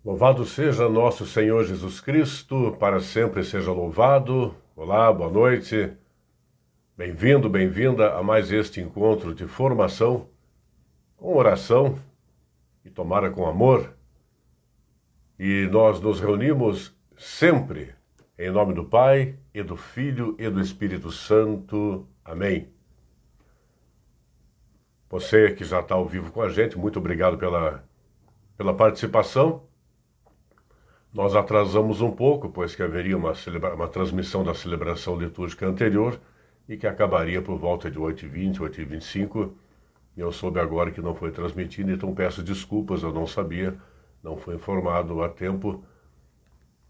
Louvado seja nosso Senhor Jesus Cristo, para sempre seja louvado. Olá, boa noite. Bem-vindo, bem-vinda a mais este encontro de formação, com oração e tomara com amor. E nós nos reunimos sempre em nome do Pai, e do Filho e do Espírito Santo. Amém. Você que já está ao vivo com a gente, muito obrigado pela participação. Nós atrasamos um pouco, pois que haveria uma transmissão da celebração litúrgica anterior e que acabaria por volta de 8h20, 8h25. E eu soube agora que não foi transmitida, então peço desculpas, eu não sabia, não fui informado a tempo.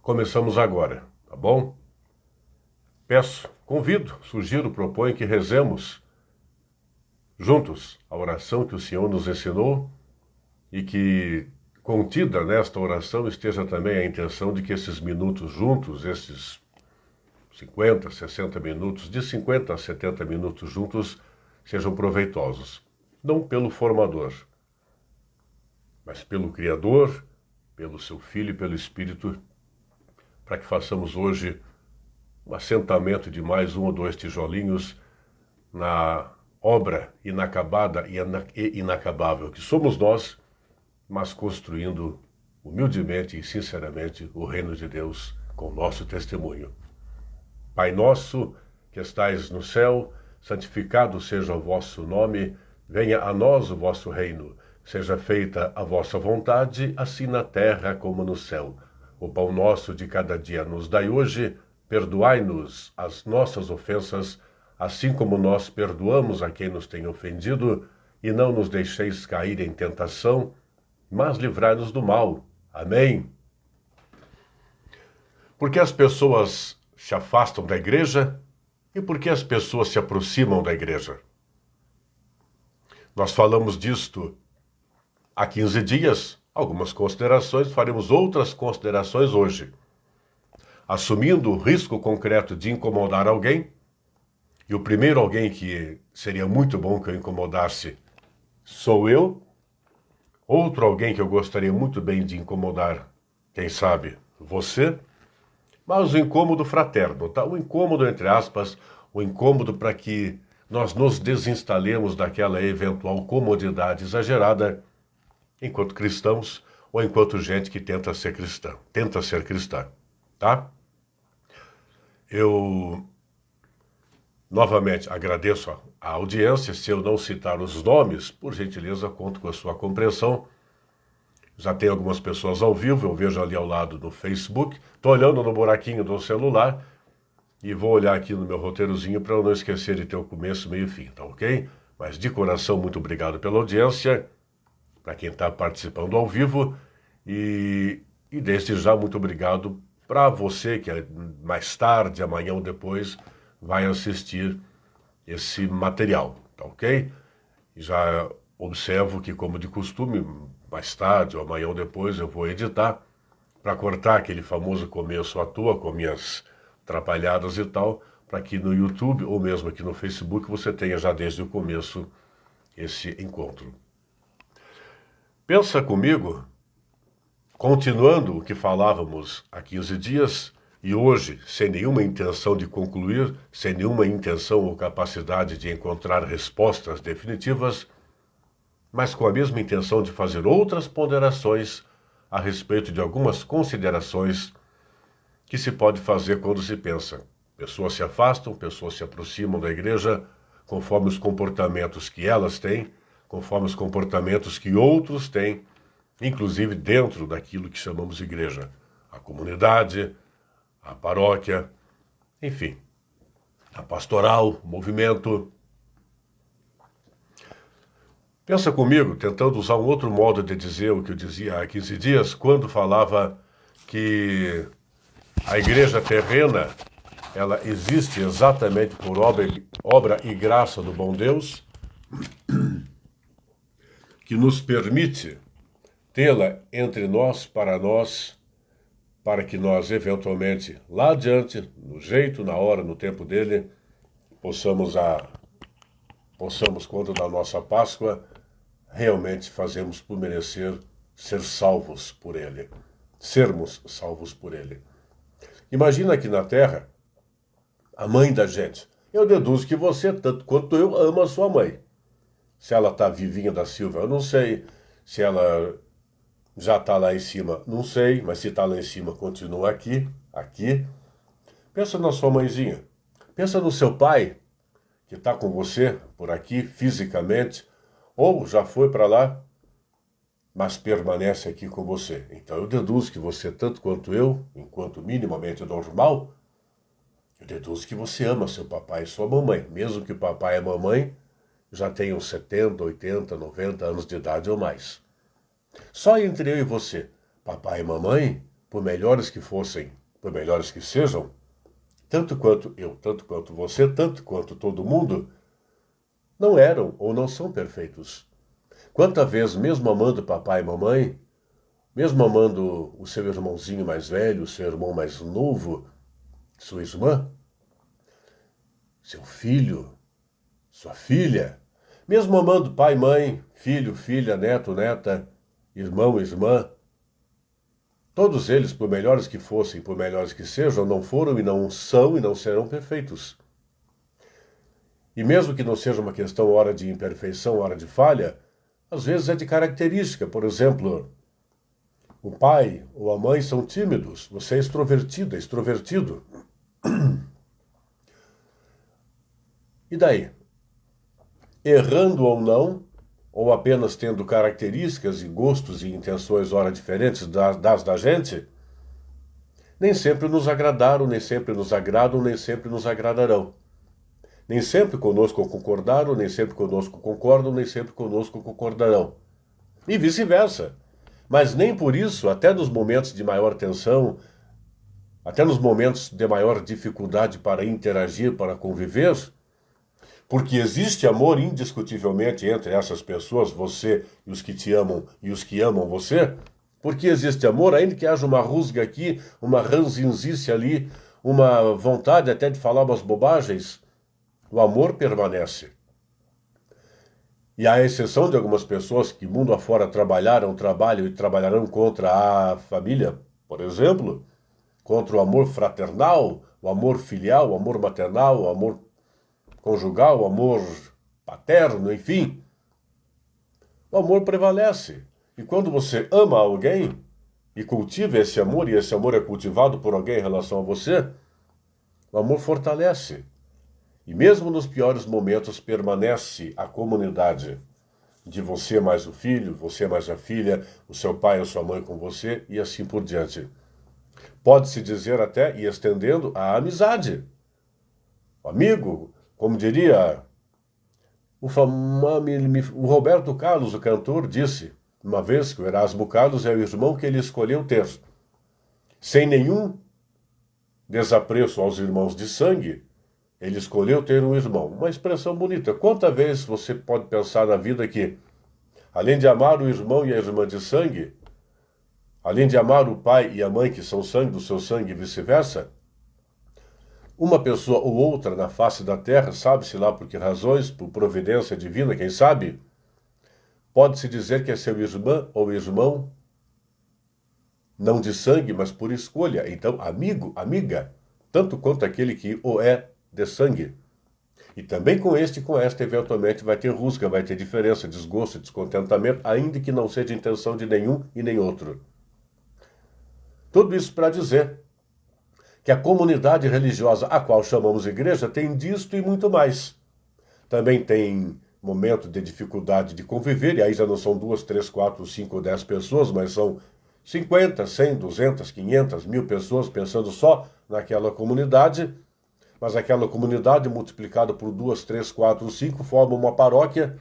Começamos agora, tá bom? Convido, sugiro, proponho que rezemos juntos a oração que o Senhor nos ensinou e que contida nesta oração esteja também a intenção de que esses minutos juntos, esses 50, 60 minutos, de 50 a 70 minutos juntos, sejam proveitosos. Não pelo formador, mas pelo Criador, pelo seu Filho e pelo Espírito, para que façamos hoje um assentamento de mais um ou dois tijolinhos na obra inacabada e inacabável que somos nós, mas construindo humildemente e sinceramente o reino de Deus com nosso testemunho. Pai nosso, que estais no céu, santificado seja o vosso nome, venha a nós o vosso reino, seja feita a vossa vontade, assim na terra como no céu. O pão nosso de cada dia nos dai hoje, perdoai-nos as nossas ofensas, assim como nós perdoamos a quem nos tem ofendido, e não nos deixeis cair em tentação, mas livrai-nos do mal. Amém. Por que as pessoas se afastam da igreja e por que as pessoas se aproximam da igreja? Nós falamos disto há 15 dias, algumas considerações, faremos outras considerações hoje. Assumindo o risco concreto de incomodar alguém, e o primeiro alguém que seria muito bom que eu incomodasse sou eu. Outro alguém que eu gostaria muito bem de incomodar, quem sabe, você. Mas o incômodo fraterno, tá? O incômodo, entre aspas, o incômodo para que nós nos desinstalemos daquela eventual comodidade exagerada enquanto cristãos ou enquanto gente que tenta ser cristã, tá? Eu novamente agradeço a audiência. Se eu não citar os nomes, por gentileza, conto com a sua compreensão. Já tem algumas pessoas ao vivo, eu vejo ali ao lado no Facebook. Estou olhando no buraquinho do celular e vou olhar aqui no meu roteirozinho para eu não esquecer de ter o começo, meio e fim, tá ok? Mas de coração, muito obrigado pela audiência, para quem está participando ao vivo. E desde já, muito obrigado para você que mais tarde, amanhã ou depois, vai assistir esse material, tá ok? Já observo que, como de costume, mais tarde ou amanhã ou depois eu vou editar para cortar aquele famoso começo à toa com minhas atrapalhadas e tal, para que no YouTube ou mesmo aqui no Facebook você tenha já desde o começo esse encontro. Pensa comigo, continuando o que falávamos há 15 dias, e hoje, sem nenhuma intenção de concluir, sem nenhuma intenção ou capacidade de encontrar respostas definitivas, mas com a mesma intenção de fazer outras ponderações a respeito de algumas considerações que se pode fazer quando se pensa. Pessoas se afastam, pessoas se aproximam da igreja conforme os comportamentos que elas têm, conforme os comportamentos que outros têm, inclusive dentro daquilo que chamamos de igreja. A comunidade, a paróquia, enfim, a pastoral, o movimento. Pensa comigo, tentando usar um outro modo de dizer o que eu dizia há 15 dias, quando falava que a igreja terrena, ela existe exatamente por obra e graça do bom Deus, que nos permite tê-la entre nós, para que nós, eventualmente, lá adiante, no jeito, na hora, no tempo dele, possamos, quando da nossa Páscoa, realmente fazemos por merecer ser salvos por ele. sermos salvos por Ele. Imagina aqui na Terra, a mãe da gente. Eu deduzo que você, tanto quanto eu, ama a sua mãe. Se ela está vivinha da Silva, eu não sei. Se ela já está lá em cima, não sei. Mas se está lá em cima, continua aqui, aqui. Pensa na sua mãezinha. Pensa no seu pai, que está com você por aqui, fisicamente, ou já foi para lá, mas permanece aqui com você. Então eu deduzo que você, tanto quanto eu, enquanto minimamente normal, eu deduzo que você ama seu papai e sua mamãe, mesmo que o papai e a mamãe já tenham 70, 80, 90 anos de idade ou mais. Só entre eu e você, papai e mamãe, por melhores que fossem, por melhores que sejam, tanto quanto eu, tanto quanto você, tanto quanto todo mundo, não eram ou não são perfeitos. Quanta vez, mesmo amando papai e mamãe, mesmo amando o seu irmãozinho mais velho, o seu irmão mais novo, sua irmã, seu filho, sua filha, mesmo amando pai, mãe, filho, filha, neto, neta, irmão, irmã, todos eles, por melhores que fossem, por melhores que sejam, não foram e não são e não serão perfeitos. E mesmo que não seja uma questão hora de imperfeição, hora de falha, às vezes é de característica. Por exemplo, o pai ou a mãe são tímidos, você é extrovertido, é extrovertido. E daí? Errando ou não, ou apenas tendo características e gostos e intenções ora diferentes das da gente, nem sempre nos agradaram, nem sempre nos agradam, nem sempre nos agradarão. Nem sempre conosco concordaram, nem sempre conosco concordam, nem sempre conosco concordarão. E vice-versa. Mas nem por isso, até nos momentos de maior tensão, até nos momentos de maior dificuldade para interagir, para conviver, porque existe amor indiscutivelmente entre essas pessoas, você e os que te amam e os que amam você, porque existe amor, ainda que haja uma rusga aqui, uma ranzinzice ali, uma vontade até de falar umas bobagens, o amor permanece. E à exceção de algumas pessoas que mundo afora trabalham e trabalharão contra a família, por exemplo, contra o amor fraternal, o amor filial, o amor maternal, o amor conjugal, o amor paterno, enfim, o amor prevalece. E quando você ama alguém e cultiva esse amor, e esse amor é cultivado por alguém em relação a você, o amor fortalece. E mesmo nos piores momentos permanece a comunidade de você mais o filho, você mais a filha, o seu pai ou sua mãe com você e assim por diante. Pode-se dizer até, e estendendo, a amizade. O amigo, como diria o Roberto Carlos, o cantor, disse uma vez que o Erasmo Carlos é o irmão que ele escolheu ter. Sem nenhum desapreço aos irmãos de sangue, ele escolheu ter um irmão. Uma expressão bonita. Quantas vezes você pode pensar na vida que, além de amar o irmão e a irmã de sangue, além de amar o pai e a mãe que são sangue do seu sangue e vice-versa, uma pessoa ou outra na face da terra, sabe-se lá por que razões, por providência divina, quem sabe, pode-se dizer que é seu irmã ou irmão, não de sangue, mas por escolha. Então, amigo, amiga, tanto quanto aquele que o é de sangue. E também com este e com esta, eventualmente, vai ter rusga, vai ter diferença, desgosto, descontentamento, ainda que não seja intenção de nenhum e nem outro. Tudo isso para dizer que a comunidade religiosa a qual chamamos igreja tem disto e muito mais. Também tem momento de dificuldade de conviver, e aí já não são 2, 3, 4, 5 ou 10 pessoas, mas são 50, 100, 200, 500, 1000 pessoas pensando só naquela comunidade. Mas aquela comunidade multiplicada por 2, 3, 4, 5 forma uma paróquia.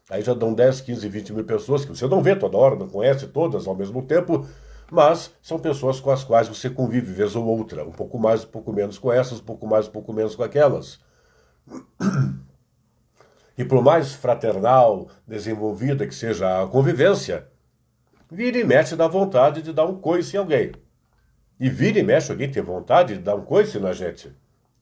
Aí já dão 10, 15, 20 mil pessoas que você não vê toda hora, não conhece todas ao mesmo tempo, mas são pessoas com as quais você convive vez ou outra. Um pouco mais, um pouco menos com essas, um pouco mais, um pouco menos com aquelas. E por mais fraternal, desenvolvida que seja a convivência, vira e mexe dá vontade de dar um coice em alguém. E vira e mexe alguém tem vontade de dar um coice na gente.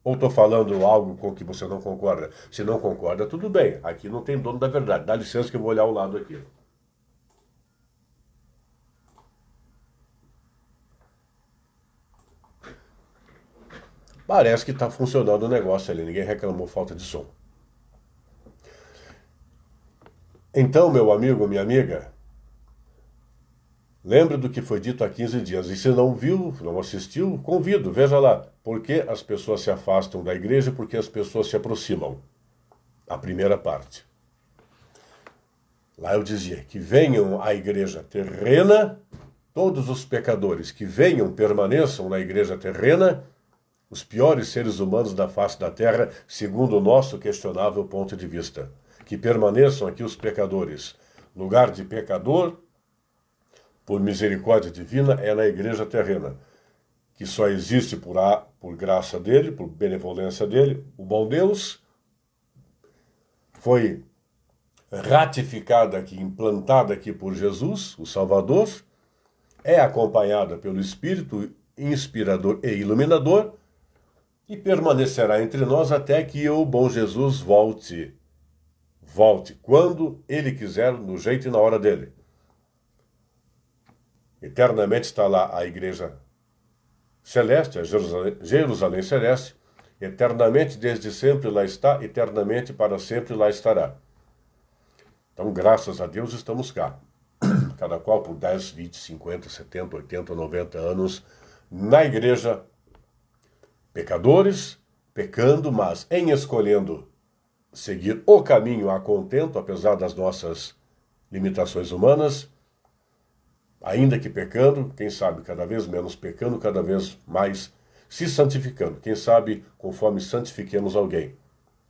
Ou estou falando algo com que você não concorda? Se não concorda, tudo bem. Aqui não tem dono da verdade. Dá licença que eu vou olhar o lado aqui. Parece que está funcionando o negócio ali, ninguém reclamou falta de som. Então, meu amigo, minha amiga, lembre do que foi dito há 15 dias. E se não viu, não assistiu, convido, veja lá. Por que as pessoas se afastam da igreja e por que as pessoas se aproximam? A primeira parte. Lá eu dizia que venham à igreja terrena, todos os pecadores que venham, permaneçam na igreja terrena, os piores seres humanos da face da terra, segundo o nosso questionável ponto de vista. Que permaneçam aqui os pecadores. Lugar de pecador, por misericórdia divina, é na igreja terrena, que só existe por graça dele, por benevolência dele. O bom Deus foi ratificada aqui, implantada aqui por Jesus, o Salvador, é acompanhada pelo Espírito inspirador e iluminador e permanecerá entre nós até que o bom Jesus volte. Volte quando ele quiser, no jeito e na hora dele. Eternamente está lá a igreja celeste, a Jerusalém celeste. Eternamente, desde sempre lá está, eternamente para sempre lá estará. Então, graças a Deus, estamos cá. Cada qual por 10, 20, 50, 70, 80, 90 anos na igreja. Pecadores, pecando, mas em escolhendo seguir o caminho a contento, apesar das nossas limitações humanas, ainda que pecando, quem sabe cada vez menos pecando, cada vez mais se santificando. Quem sabe conforme santifiquemos alguém,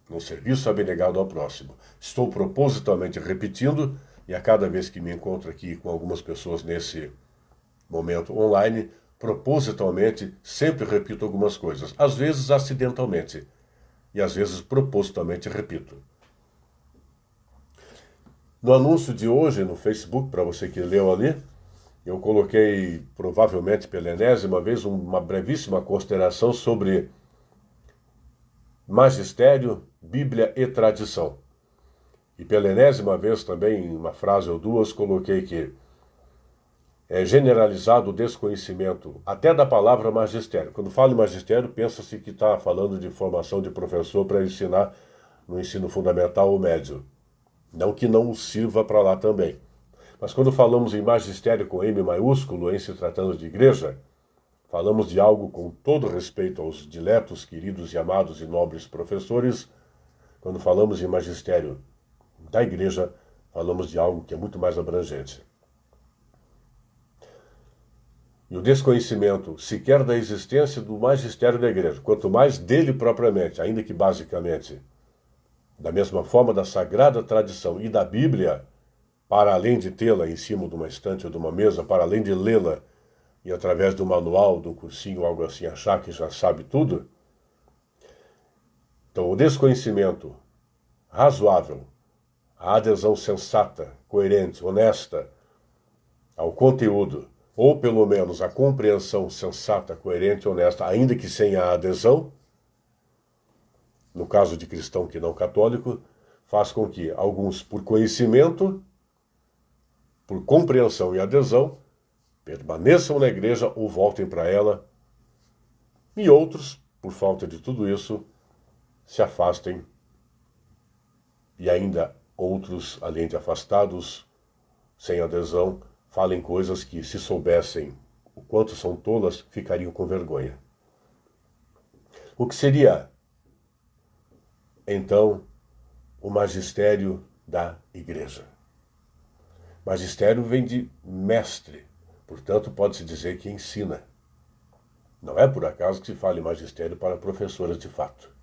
no serviço abnegado ao próximo. Estou propositalmente repetindo, e a cada vez que me encontro aqui com algumas pessoas nesse momento online, propositalmente sempre repito algumas coisas. Às vezes acidentalmente, e às vezes propositalmente repito. No anúncio de hoje no Facebook, para você que leu ali, eu coloquei, provavelmente pela enésima vez, uma brevíssima consideração sobre magistério, Bíblia e tradição. E pela enésima vez também, em uma frase ou duas, coloquei que é generalizado o desconhecimento até da palavra magistério. Quando falo em magistério, pensa-se que está falando de formação de professor para ensinar no ensino fundamental ou médio. Não que não sirva para lá também. Mas quando falamos em magistério com M maiúsculo, em se tratando de igreja, falamos de algo com todo respeito aos diletos, queridos e amados e nobres professores. Quando falamos em magistério da igreja, falamos de algo que é muito mais abrangente. E o desconhecimento sequer da existência do magistério da igreja, quanto mais dele propriamente, ainda que basicamente, da mesma forma da sagrada tradição e da Bíblia, para além de tê-la em cima de uma estante ou de uma mesa, para além de lê-la e através do manual, de um cursinho, algo assim, achar que já sabe tudo. Então, o desconhecimento razoável, a adesão sensata, coerente, honesta ao conteúdo, ou pelo menos a compreensão sensata, coerente, honesta, ainda que sem a adesão, no caso de cristão que não católico, faz com que alguns, por conhecimento, por compreensão e adesão, permaneçam na igreja ou voltem para ela, e outros, por falta de tudo isso, se afastem, e ainda outros, além de afastados, sem adesão, falem coisas que, se soubessem o quanto são tolas, ficariam com vergonha. O que seria, então, o magistério da igreja? Magistério vem de mestre, portanto pode-se dizer que ensina. Não é por acaso que se fala em magistério para professoras de fato.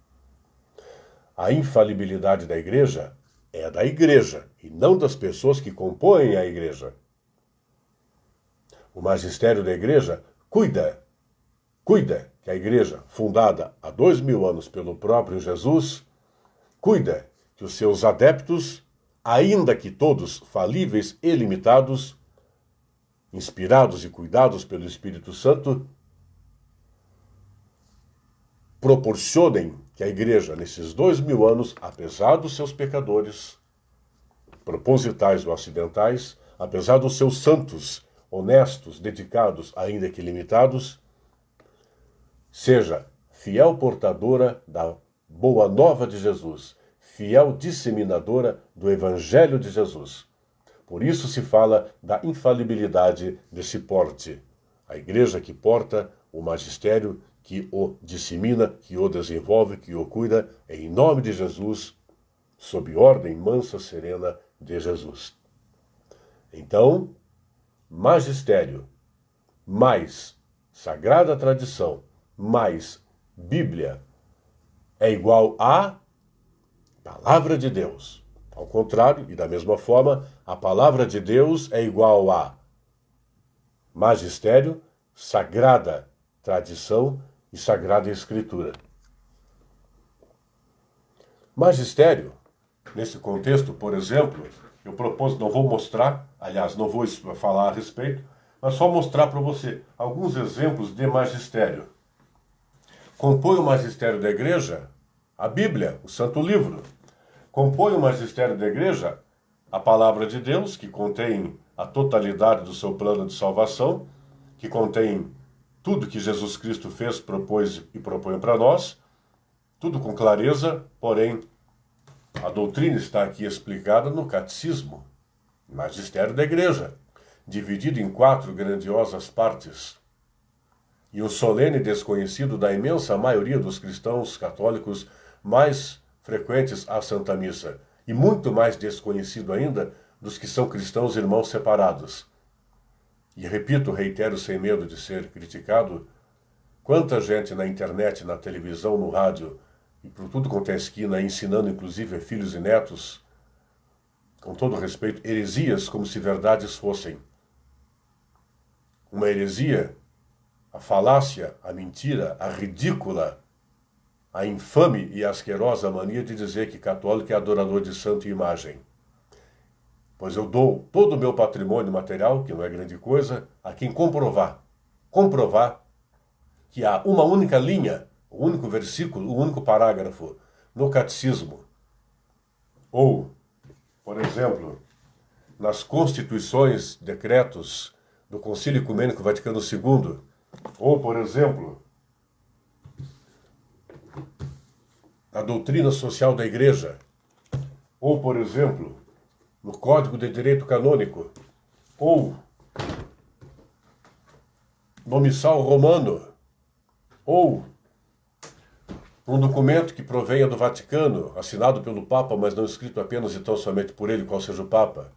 A infalibilidade da igreja é da igreja e não das pessoas que compõem a igreja. O magistério da igreja cuida que a igreja, fundada há 2000 anos pelo próprio Jesus, cuida que os seus adeptos, ainda que todos falíveis e limitados, inspirados e cuidados pelo Espírito Santo, proporcionem que a igreja, nesses 2000 anos, apesar dos seus pecadores, propositais ou acidentais, apesar dos seus santos, honestos, dedicados, ainda que limitados, seja fiel portadora da boa nova de Jesus, fiel disseminadora do Evangelho de Jesus. Por isso se fala da infalibilidade desse porte. A igreja que porta o magistério, que o dissemina, que o desenvolve, que o cuida, em nome de Jesus, sob ordem mansa, serena de Jesus. Então, magistério, mais sagrada tradição, mais Bíblia, é igual a palavra de Deus. Ao contrário, e da mesma forma, a palavra de Deus é igual a magistério, sagrada tradição e sagrada escritura. Magistério, nesse contexto, por exemplo, eu propus, não vou mostrar, aliás, não vou falar a respeito, mas só mostrar para você alguns exemplos de magistério. Compõe o magistério da igreja a Bíblia, o Santo Livro. Compõe o magistério da igreja a palavra de Deus, que contém a totalidade do seu plano de salvação, que contém tudo que Jesus Cristo fez, propôs e propõe para nós, tudo com clareza, porém, a doutrina está aqui explicada no catecismo, magistério da igreja, dividido em 4 grandiosas partes. E o solene desconhecido da imensa maioria dos cristãos católicos mais frequentes à Santa Missa, e muito mais desconhecido ainda dos que são cristãos irmãos separados. E repito, reitero sem medo de ser criticado, quanta gente na internet, na televisão, no rádio, e por tudo quanto é esquina, ensinando inclusive a filhos e netos, com todo respeito, heresias como se verdades fossem. Uma heresia, a falácia, a mentira, a ridícula, a infame e asquerosa mania de dizer que católico é adorador de santo e imagem. Pois eu dou todo o meu patrimônio material, que não é grande coisa, a quem comprovar que há uma única linha, o único versículo, o único parágrafo no catecismo, ou, por exemplo, nas constituições, decretos do Concílio Ecumênico Vaticano II, ou, por exemplo, na doutrina social da Igreja, ou, por exemplo, no Código de Direito Canônico, ou no Missal Romano, ou um documento que provenha do Vaticano, assinado pelo Papa, mas não escrito apenas e tão somente por ele, qual seja o Papa,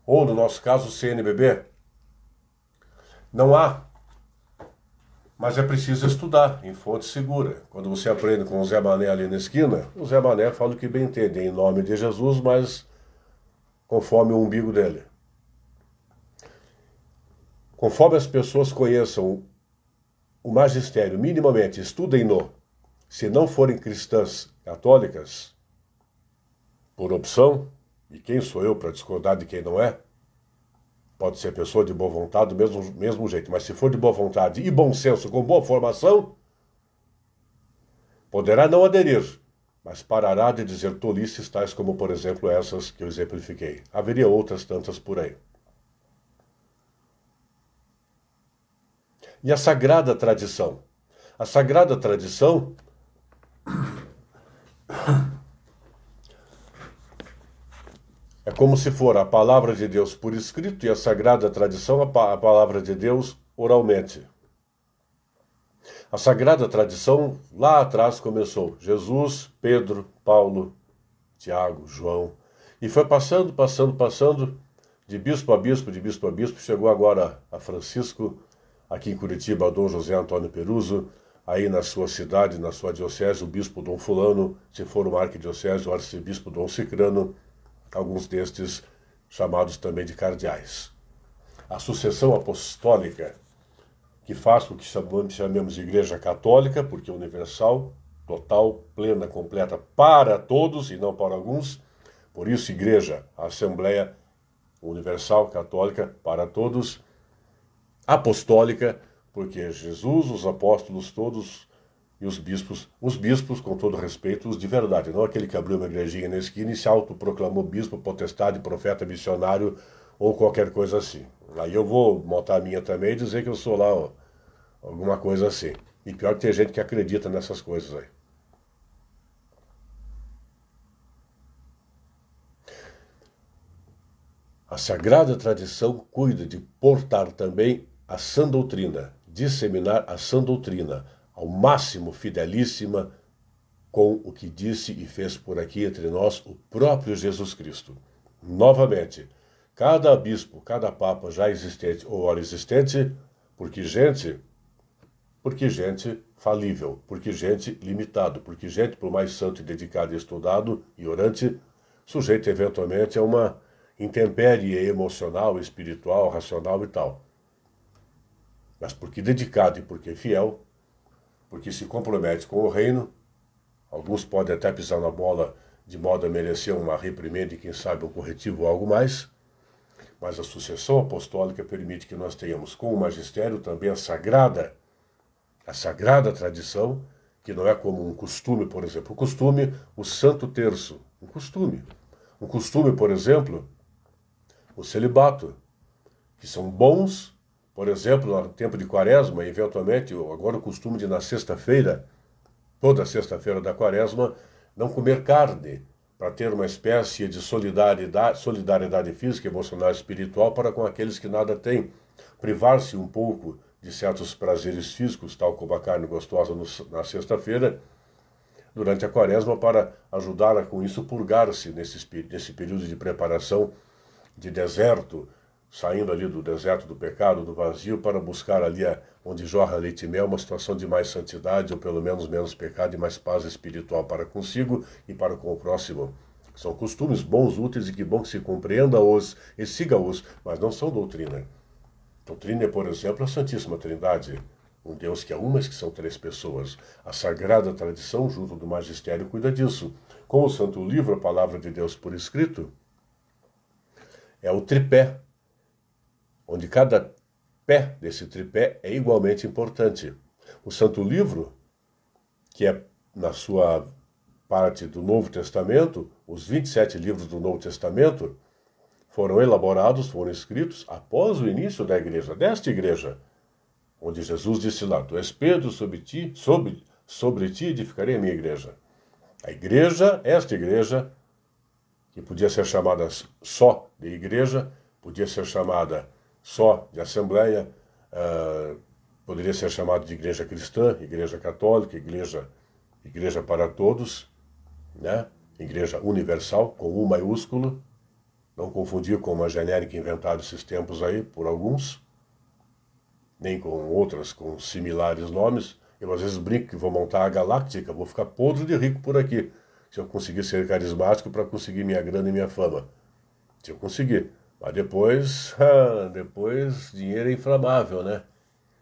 ou, no nosso caso, o CNBB. Não há, mas é preciso estudar em fonte segura. Quando você aprende com o Zé Mané ali na esquina, o Zé Mané fala o que bem entende, em nome de Jesus, mas conforme o umbigo dele. Conforme as pessoas conheçam o magistério minimamente, estudem-no, se não forem cristãs católicas, por opção, e quem sou eu para discordar de quem não é? Pode ser pessoa de boa vontade do mesmo jeito, mas se for de boa vontade e bom senso, com boa formação, poderá não aderir, mas parará de dizer tolices tais como, por exemplo, essas que eu exemplifiquei. Haveria outras tantas por aí. E a sagrada tradição? A sagrada tradição é como se for a palavra de Deus por escrito e a sagrada tradição a palavra de Deus oralmente. A sagrada tradição lá atrás começou Jesus, Pedro, Paulo, Tiago, João, e foi passando, de bispo a bispo, chegou agora a Francisco, aqui em Curitiba, a Dom José Antônio Peruso, aí na sua cidade, na sua diocese, o bispo Dom Fulano, se for uma arquidiocese, o arcebispo Dom Cicrano, alguns destes chamados também de cardeais. A sucessão apostólica, que faz com que chamemos de Igreja Católica, porque é universal, total, plena, completa para todos e não para alguns. Por isso, Igreja, a Assembleia Universal Católica para todos. Apostólica, porque Jesus, os apóstolos todos e os bispos, com todo respeito, os de verdade, não aquele que abriu uma igrejinha na esquina e se autoproclamou bispo, potestade, profeta, missionário ou qualquer coisa assim. Aí eu vou montar a minha também e dizer que eu sou lá alguma coisa assim. E pior que tem gente que acredita nessas coisas aí. A sagrada tradição cuida de portar também a sã doutrina, disseminar a sã doutrina, ao máximo fidelíssima com o que disse e fez por aqui entre nós o próprio Jesus Cristo. Novamente, cada bispo, cada papa já existente ou ora existente, porque gente falível, porque gente limitado, porque gente por mais santo e dedicado e estudado e orante, sujeito eventualmente a uma intempérie emocional, espiritual, racional e tal. Mas porque dedicado e porque fiel, porque se compromete com o reino, alguns podem até pisar na bola de modo a merecer uma reprimenda e quem sabe um corretivo ou algo mais, mas a sucessão apostólica permite que nós tenhamos com o magistério também a sagrada tradição, que não é como um costume, por exemplo. O costume, o Santo Terço, um costume. Um costume, por exemplo, o celibato, que são bons, por exemplo, no tempo de Quaresma, eventualmente, agora o costume de na sexta-feira, toda sexta-feira da Quaresma, não comer carne, para ter uma espécie de solidariedade física, emocional e espiritual para com aqueles que nada têm. Privar-se um pouco de certos prazeres físicos, tal como a carne gostosa na sexta-feira, durante a Quaresma, para ajudar a, com isso, purgar-se nesse período de preparação de deserto, saindo ali do deserto do pecado, do vazio, para buscar ali onde jorra leite e mel, uma situação de mais santidade, ou pelo menos menos pecado e mais paz espiritual para consigo e para com o próximo. São costumes bons, úteis e que bom que se compreenda-os e siga-os, mas não são doutrina. Doutrina é, por exemplo, a Santíssima Trindade, um Deus que é um, mas que são três pessoas. A sagrada tradição, junto do magistério, cuida disso. Com o Santo Livro, a Palavra de Deus por escrito, é o tripé, onde cada pé desse tripé é igualmente importante. O Santo Livro, que é na sua parte do Novo Testamento, os 27 livros do Novo Testamento foram elaborados, foram escritos após o início da igreja, desta igreja, onde Jesus disse lá, tu és Pedro, sobre ti edificarei a minha igreja. A igreja, esta igreja, que podia ser chamada só de igreja, podia ser chamada só de assembleia, poderia ser chamada de igreja cristã, igreja católica, igreja para todos, né? Igreja universal, com U maiúsculo, não confundir com uma genérica inventada esses tempos aí, por alguns, nem com outras com similares nomes. Eu às vezes brinco que vou montar a galáctica, vou ficar podre de rico por aqui, se eu conseguir ser carismático para conseguir minha grana e minha fama. Se eu conseguir. Mas depois dinheiro é inflamável, né?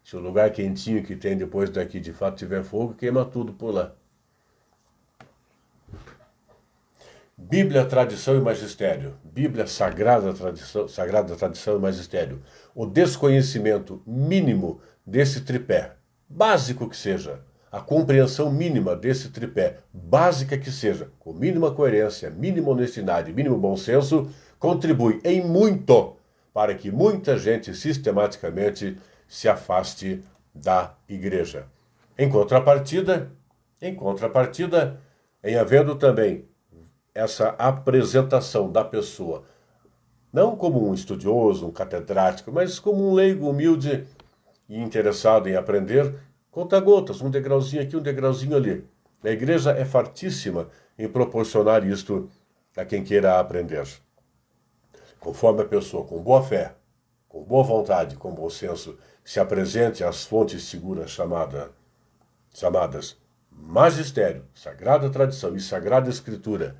Se o lugar quentinho que tem depois daqui de fato tiver fogo, queima tudo por lá. Bíblia, tradição e magistério. Bíblia, sagrada tradição e magistério. O desconhecimento mínimo desse tripé, básico que seja, a compreensão mínima desse tripé, básica que seja, com mínima coerência, mínima honestidade, mínimo bom senso, contribui em muito para que muita gente sistematicamente se afaste da igreja. Em contrapartida, em havendo também essa apresentação da pessoa, não como um estudioso, um catedrático, mas como um leigo humilde e interessado em aprender, conta-gotas, um degrauzinho aqui, um degrauzinho ali. A igreja é fartíssima em proporcionar isto a quem queira aprender. Conforme a pessoa com boa fé, com boa vontade, com bom senso, se apresente às fontes seguras chamadas magistério, sagrada tradição e sagrada escritura,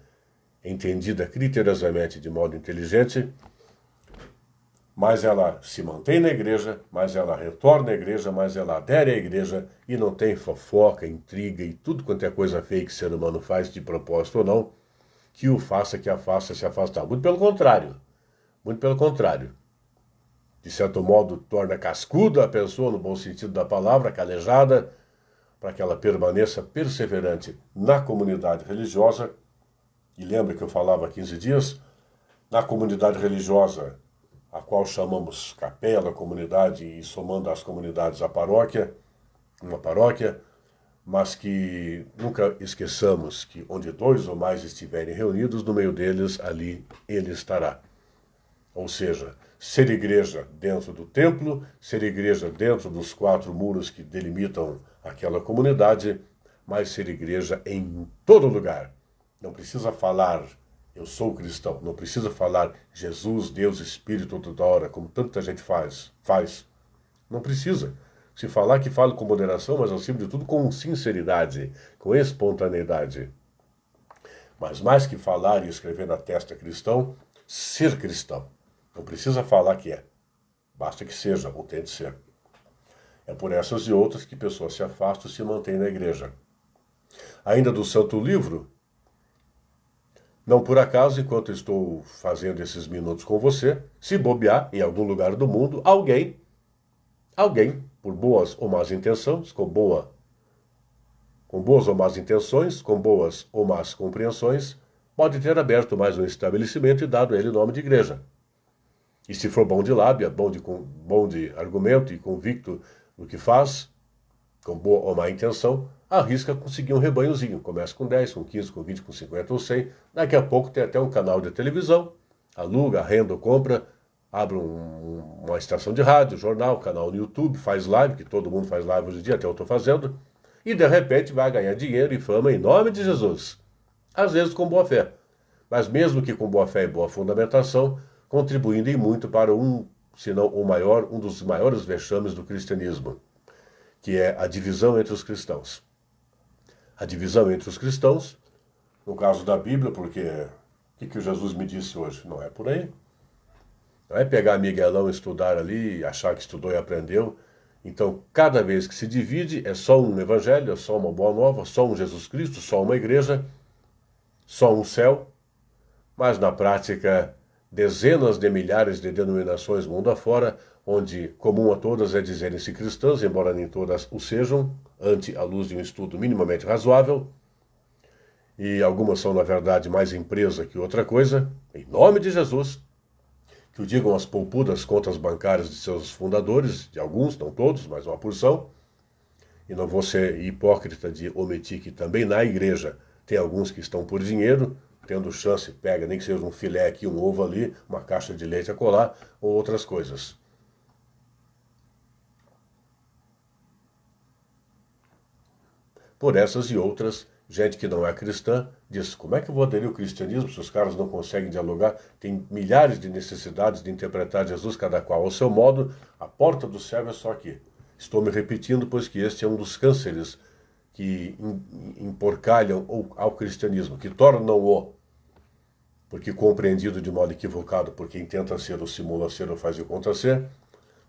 entendida criteriosamente de modo inteligente, mais ela se mantém na igreja, mais ela retorna à igreja, mais ela adere à igreja e não tem fofoca, intriga e tudo quanto é coisa feia que o ser humano faz, de propósito ou não, que o faça, que a faça se afastar. Muito pelo contrário. De certo modo, torna cascuda a pessoa, no bom sentido da palavra, calejada, para que ela permaneça perseverante na comunidade religiosa. E lembra que eu falava há 15 dias? Na comunidade religiosa, a qual chamamos capela, comunidade, e somando as comunidades a paróquia, uma paróquia, mas que nunca esqueçamos que onde dois ou mais estiverem reunidos, no meio deles, ali ele estará. Ou seja, ser igreja dentro do templo, ser igreja dentro dos 4 muros que delimitam aquela comunidade, mas ser igreja em todo lugar. Não precisa falar, eu sou cristão, não precisa falar Jesus, Deus, Espírito toda hora, como tanta gente faz. Não precisa. Se falar, que fale com moderação, mas acima de tudo com sinceridade, com espontaneidade. Mas mais que falar e escrever na testa cristão, ser cristão. Não precisa falar que é. Basta que seja ou tente ser. É por essas e outras que pessoas se afastam e se mantêm na igreja. Ainda do Santo Livro, não por acaso, enquanto estou fazendo esses minutos com você, se bobear em algum lugar do mundo, alguém, por boas ou más intenções, com boas ou más intenções, com boas ou más compreensões, pode ter aberto mais um estabelecimento e dado a ele o nome de igreja. E se for bom de lábia, bom de argumento e convicto no que faz, com boa ou má intenção, arrisca conseguir um rebanhozinho. Começa com 10, com 15, com 20, com 50 ou 100. Daqui a pouco tem até um canal de televisão, aluga, arrenda ou compra, abre uma estação de rádio, jornal, canal no YouTube, faz live, que todo mundo faz live hoje em dia, até eu estou fazendo, e de repente vai ganhar dinheiro e fama em nome de Jesus. Às vezes com boa fé, mas mesmo que com boa fé e boa fundamentação, contribuindo em muito para se não o maior, um dos maiores vexames do cristianismo, que é a divisão entre os cristãos. A divisão entre os cristãos, no caso da Bíblia, porque o que Jesus me disse hoje? Não é por aí. Não é pegar Miguelão e estudar ali, achar que estudou e aprendeu. Então, cada vez que se divide, é só um evangelho, é só uma boa nova, só um Jesus Cristo, só uma igreja, só um céu. Mas, na prática, dezenas de milhares de denominações mundo afora, onde comum a todas é dizerem-se cristãs, embora nem todas o sejam, ante a luz de um estudo minimamente razoável, e algumas são, na verdade, mais empresa que outra coisa, em nome de Jesus, que o digam as poupudas contas bancárias de seus fundadores, de alguns, não todos, mas uma porção, e não vou ser hipócrita de omitir que também na igreja tem alguns que estão por dinheiro, tendo chance, pega, nem que seja um filé aqui, um ovo ali, uma caixa de leite a colar, ou outras coisas. Por essas e outras, gente que não é cristã diz, como é que eu vou aderir ao cristianismo se os caras não conseguem dialogar? Tem milhares de necessidades de interpretar Jesus, cada qual ao seu modo, a porta do céu é só aqui. Estou me repetindo, pois que este é um dos cânceres que emporcalham ao cristianismo, que tornam-o, porque compreendido de modo equivocado por quem tenta ser ou simula ser ou faz de conta ser,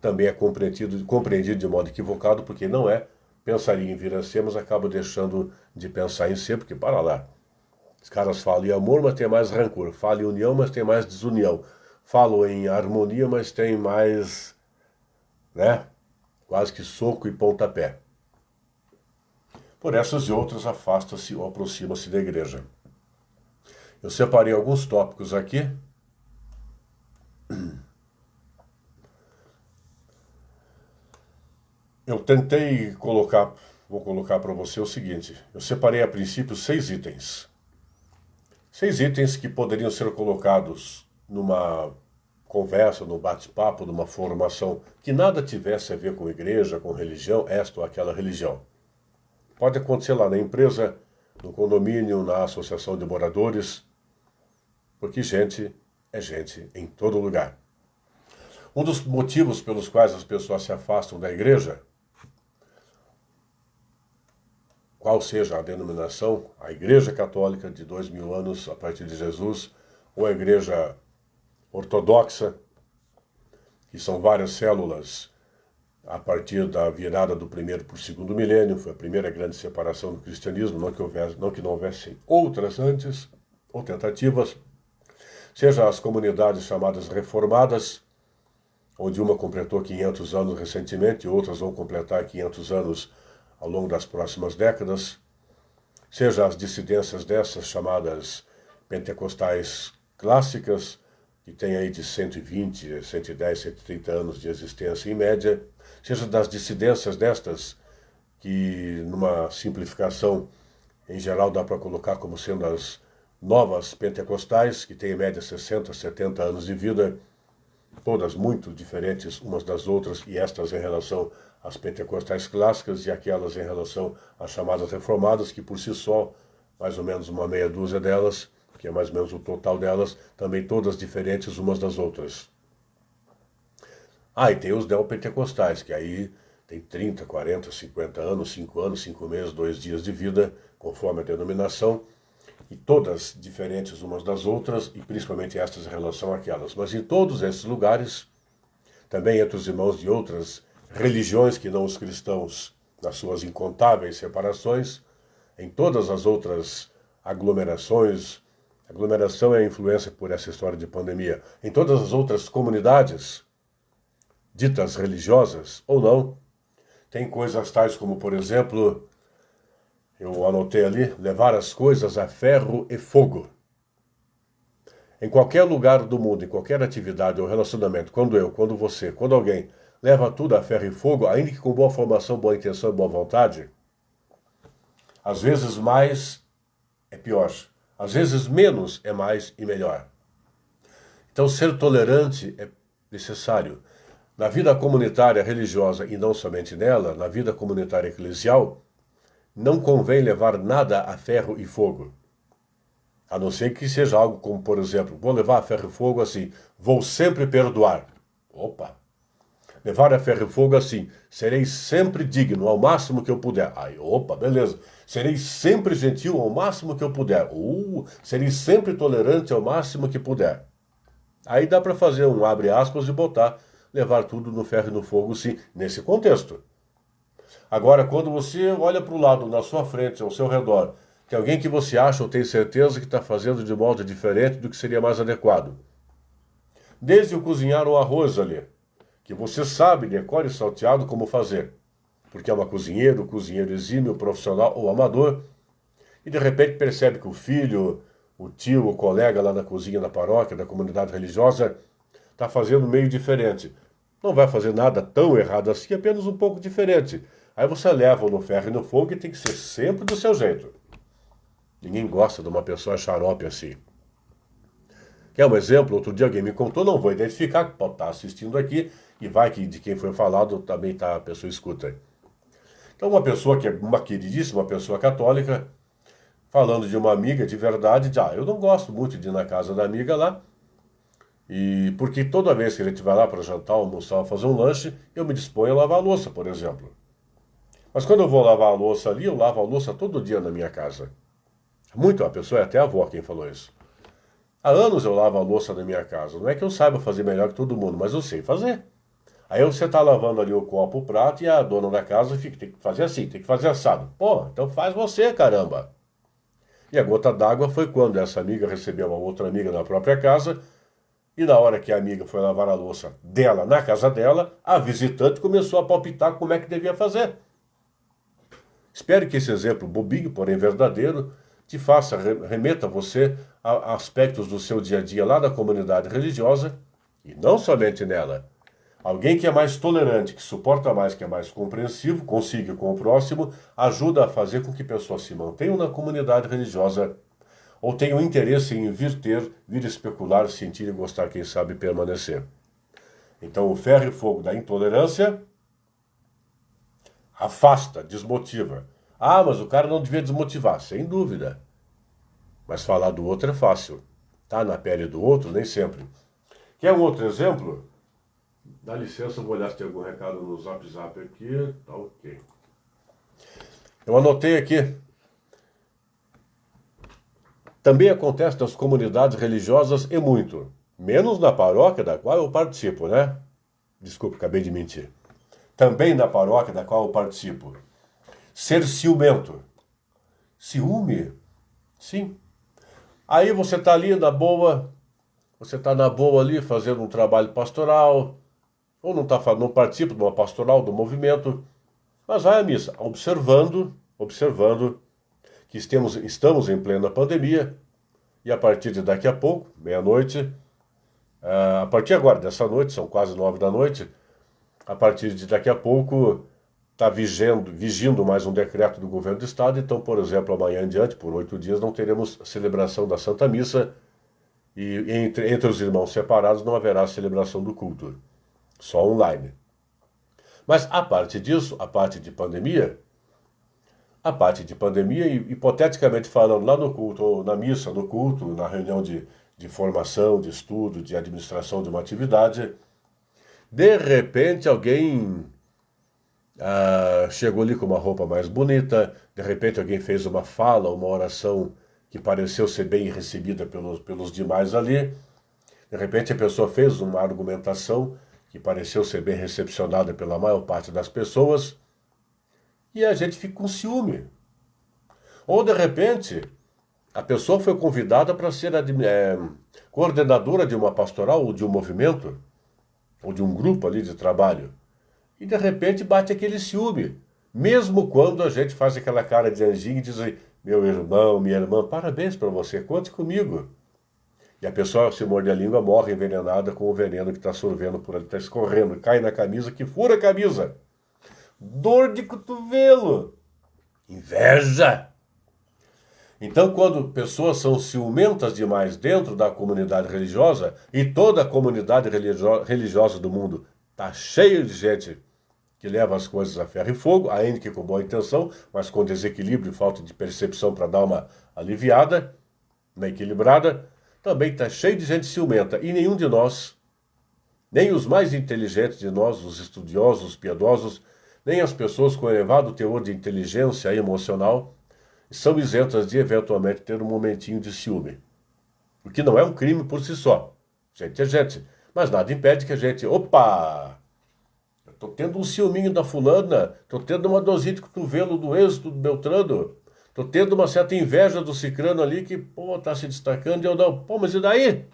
também é compreendido de modo equivocado porque não é, pensaria em vir a ser, mas acaba deixando de pensar em ser, porque para lá. Os caras falam em amor, mas tem mais rancor. Falam em união, mas tem mais desunião. Falam em harmonia, mas tem mais, né? Quase que soco e pontapé. Por essas e outras, afasta-se ou aproxima-se da igreja. Eu separei alguns tópicos aqui. Eu tentei vou colocar para você o seguinte. Eu separei a princípio 6 itens. 6 itens que poderiam ser colocados numa conversa, num bate-papo, numa formação que nada tivesse a ver com igreja, com religião, esta ou aquela religião. Pode acontecer lá na empresa, no condomínio, na associação de moradores, porque gente é gente em todo lugar. Um dos motivos pelos quais as pessoas se afastam da igreja, qual seja a denominação, a Igreja Católica de 2000 anos a partir de Jesus, ou a Igreja Ortodoxa, que são várias células a partir da virada do primeiro para o segundo milênio, foi a primeira grande separação do cristianismo, não que não houvessem outras antes, ou tentativas, seja as comunidades chamadas reformadas, onde uma completou 500 anos recentemente, e outras vão completar 500 anos ao longo das próximas décadas, seja as dissidências dessas chamadas pentecostais clássicas, que tem aí de 120, 110, 130 anos de existência em média, seja das dissidências destas que numa simplificação, em geral, dá para colocar como sendo as novas pentecostais, que têm em média 60, 70 anos de vida, todas muito diferentes umas das outras, e estas em relação às pentecostais clássicas e aquelas em relação às chamadas reformadas, que por si só, mais ou menos uma meia dúzia delas, que é mais ou menos o total delas, também todas diferentes umas das outras. E tem os neopentecostais, que aí tem 30, 40, 50 anos, 5 meses, 2 dias de vida, conforme a denominação, e todas diferentes umas das outras, e principalmente estas em relação àquelas. Mas em todos esses lugares, também entre os irmãos de outras religiões que não os cristãos, nas suas incontáveis separações, em todas as outras aglomerações, aglomeração é a influência por essa história de pandemia, em todas as outras comunidades, ditas religiosas ou não, tem coisas tais como, por exemplo, eu anotei ali, levar as coisas a ferro e fogo. Em qualquer lugar do mundo, em qualquer atividade ou relacionamento, quando você, quando alguém leva tudo a ferro e fogo, ainda que com boa formação, boa intenção e boa vontade, às vezes mais é pior. Às vezes menos é mais e melhor. Então ser tolerante é necessário. Na vida comunitária religiosa, e não somente nela, na vida comunitária eclesial, não convém levar nada a ferro e fogo. A não ser que seja algo como, por exemplo, vou levar a ferro e fogo assim, vou sempre perdoar. Opa! Levar a ferro e fogo assim, serei sempre digno ao máximo que eu puder. Opa, beleza. Serei sempre gentil ao máximo que eu puder. Serei sempre tolerante ao máximo que puder. Aí dá para fazer um abre aspas e botar, levar tudo no ferro e no fogo, sim, nesse contexto. Agora, quando você olha para o lado, na sua frente, ao seu redor, tem alguém que você acha ou tem certeza que está fazendo de modo diferente do que seria mais adequado. Desde o cozinhar o arroz ali, que você sabe, decore e salteado, como fazer. Porque é uma cozinheiro, cozinheiro exímio, profissional ou amador, e de repente percebe que o filho, o tio, o colega lá na cozinha, na paróquia, da comunidade religiosa, está fazendo meio diferente. Não vai fazer nada tão errado assim, apenas um pouco diferente. Aí você leva no ferro e no fogo e tem que ser sempre do seu jeito. Ninguém gosta de uma pessoa xarope assim. Quer um exemplo? Outro dia alguém me contou, não vou identificar, pode estar assistindo aqui, e vai que de quem foi falado também tá, a pessoa escuta. Então uma pessoa que é uma queridíssima pessoa católica, falando de uma amiga de verdade, eu não gosto muito de ir na casa da amiga lá, e porque toda vez que a gente vai lá para jantar, almoçar, fazer um lanche, eu me disponho a lavar a louça, por exemplo. Mas quando eu vou lavar a louça ali, eu lavo a louça todo dia na minha casa. Muito, a pessoa é até a avó quem falou isso. Há anos eu lavo a louça na minha casa. Não é que eu saiba fazer melhor que todo mundo, mas eu sei fazer. Aí você está lavando ali o copo, o prato, e a dona da casa fica, tem que fazer assim, tem que fazer assado. Pô, então faz você, caramba. E a gota d'água foi quando essa amiga recebeu uma outra amiga na própria casa, e na hora que a amiga foi lavar a louça dela, na casa dela, a visitante começou a palpitar como é que devia fazer. Espero que esse exemplo bobinho, porém verdadeiro, te faça, remeta você a aspectos do seu dia a dia lá da comunidade religiosa, e não somente nela. Alguém que é mais tolerante, que suporta mais, que é mais compreensivo, consiga com o próximo, ajuda a fazer com que pessoas se mantenham na comunidade religiosa ou tenham interesse em vir especular, sentir e gostar, quem sabe, permanecer. Então o ferro e fogo da intolerância afasta, desmotiva. Mas o cara não devia desmotivar, sem dúvida. Mas falar do outro é fácil. Tá na pele do outro, nem sempre. Quer um outro exemplo? Dá licença, eu vou olhar se tem algum recado no Zap aqui. Tá ok. Eu anotei aqui. Também acontece nas comunidades religiosas e muito. Menos na paróquia da qual eu participo, né? Desculpa, acabei de mentir. Também na paróquia da qual eu participo. Ser ciumento. Ciúme? Sim. Aí você está ali na boa, ali fazendo um trabalho pastoral, ou não participa de uma pastoral, do movimento, mas vai à missa, observando que estamos em plena pandemia, e a partir de daqui a pouco, meia-noite, a partir agora dessa noite, são quase 9 da noite, a partir de daqui a pouco, está vigindo mais um decreto do governo do estado, então, por exemplo, amanhã em diante, por 8 dias, não teremos celebração da Santa Missa e entre os irmãos separados não haverá celebração do culto, só online. Mas a parte disso, a parte de pandemia, hipoteticamente falando, lá no culto, ou na missa, no culto, na reunião de formação, de estudo, de administração de uma atividade, de repente alguém chegou ali com uma roupa mais bonita, de repente alguém fez uma fala, uma oração que pareceu ser bem recebida pelos demais ali, de repente a pessoa fez uma argumentação que pareceu ser bem recepcionada pela maior parte das pessoas, e a gente fica com ciúme. Ou de repente, a pessoa foi convidada para ser coordenadora de uma pastoral, ou de um movimento, ou de um grupo ali de trabalho. E de repente bate aquele ciúme. Mesmo quando a gente faz aquela cara de anjinho e diz: meu irmão, minha irmã, parabéns para você, conte comigo. E a pessoa se morde a língua, morre envenenada com o veneno que está sorvendo por ali, está escorrendo, cai na camisa, que fura a camisa. Dor de cotovelo. Inveja. Então, quando pessoas são ciumentas demais dentro da comunidade religiosa, e toda a comunidade religiosa do mundo está cheia de gente que leva as coisas a ferro e fogo, ainda que com boa intenção, mas com desequilíbrio e falta de percepção para dar uma aliviada, uma equilibrada, também está cheio de gente ciumenta. E nenhum de nós, nem os mais inteligentes de nós, os estudiosos, os piedosos, nem as pessoas com elevado teor de inteligência emocional, são isentas de eventualmente ter um momentinho de ciúme. O que não é um crime por si só. Gente é gente. Mas nada impede que a gente... Opa! Eu estou tendo um ciúminho da fulana, estou tendo uma dorzinha de cotovelo do êxito do Beltrano, estou tendo uma certa inveja do cicrano ali que, está se destacando e eu não. Mas e daí?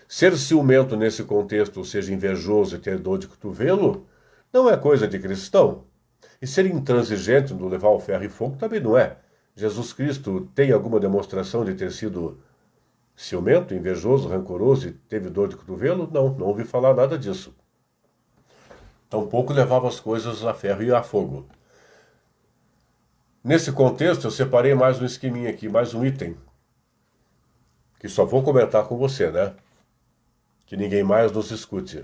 Ser ciumento nesse contexto, ou seja, invejoso e ter dor de cotovelo, não é coisa de cristão. E ser intransigente no levar o ferro e fogo também não é. Jesus Cristo tem alguma demonstração de ter sido ciumento, invejoso, rancoroso e teve dor de cotovelo? Não ouvi falar nada disso. Tampouco levava as coisas a ferro e a fogo. Nesse contexto, eu separei mais um esqueminha aqui, mais um item, que só vou comentar com você, né? Que ninguém mais nos escute.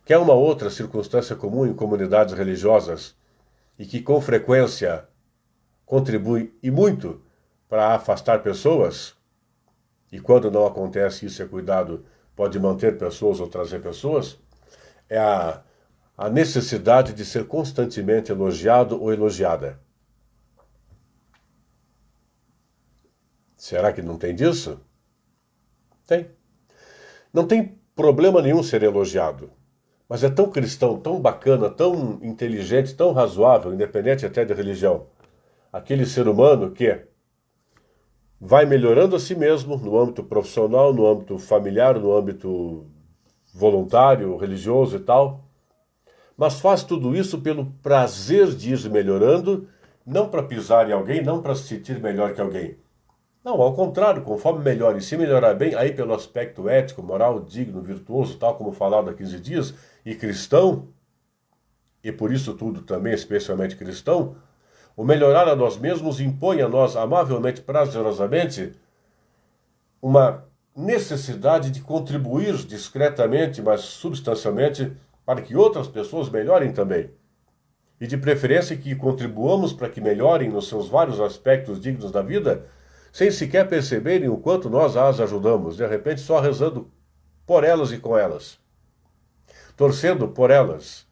Que é uma outra circunstância comum em comunidades religiosas e que com frequência contribui e muito para afastar pessoas, e quando não acontece isso, é cuidado, pode manter pessoas ou trazer pessoas, é a necessidade de ser constantemente elogiado ou elogiada. Será que não tem disso? Tem. Não tem problema nenhum ser elogiado. Mas é tão cristão, tão bacana, tão inteligente, tão razoável, independente até de religião. Aquele ser humano que vai melhorando a si mesmo no âmbito profissional, no âmbito familiar, no âmbito voluntário, religioso e tal, mas faz tudo isso pelo prazer de ir melhorando, não para pisar em alguém, não para se sentir melhor que alguém. Não, ao contrário, conforme melhora e se melhorar bem, aí pelo aspecto ético, moral, digno, virtuoso, tal como falado há 15 dias, e cristão, e por isso tudo também, especialmente cristão, o melhorar a nós mesmos impõe a nós, amavelmente, prazerosamente, uma necessidade de contribuir discretamente, mas substancialmente, para que outras pessoas melhorem também. E de preferência que contribuamos para que melhorem nos seus vários aspectos dignos da vida, sem sequer perceberem o quanto nós as ajudamos, de repente só rezando por elas e com elas, torcendo por elas,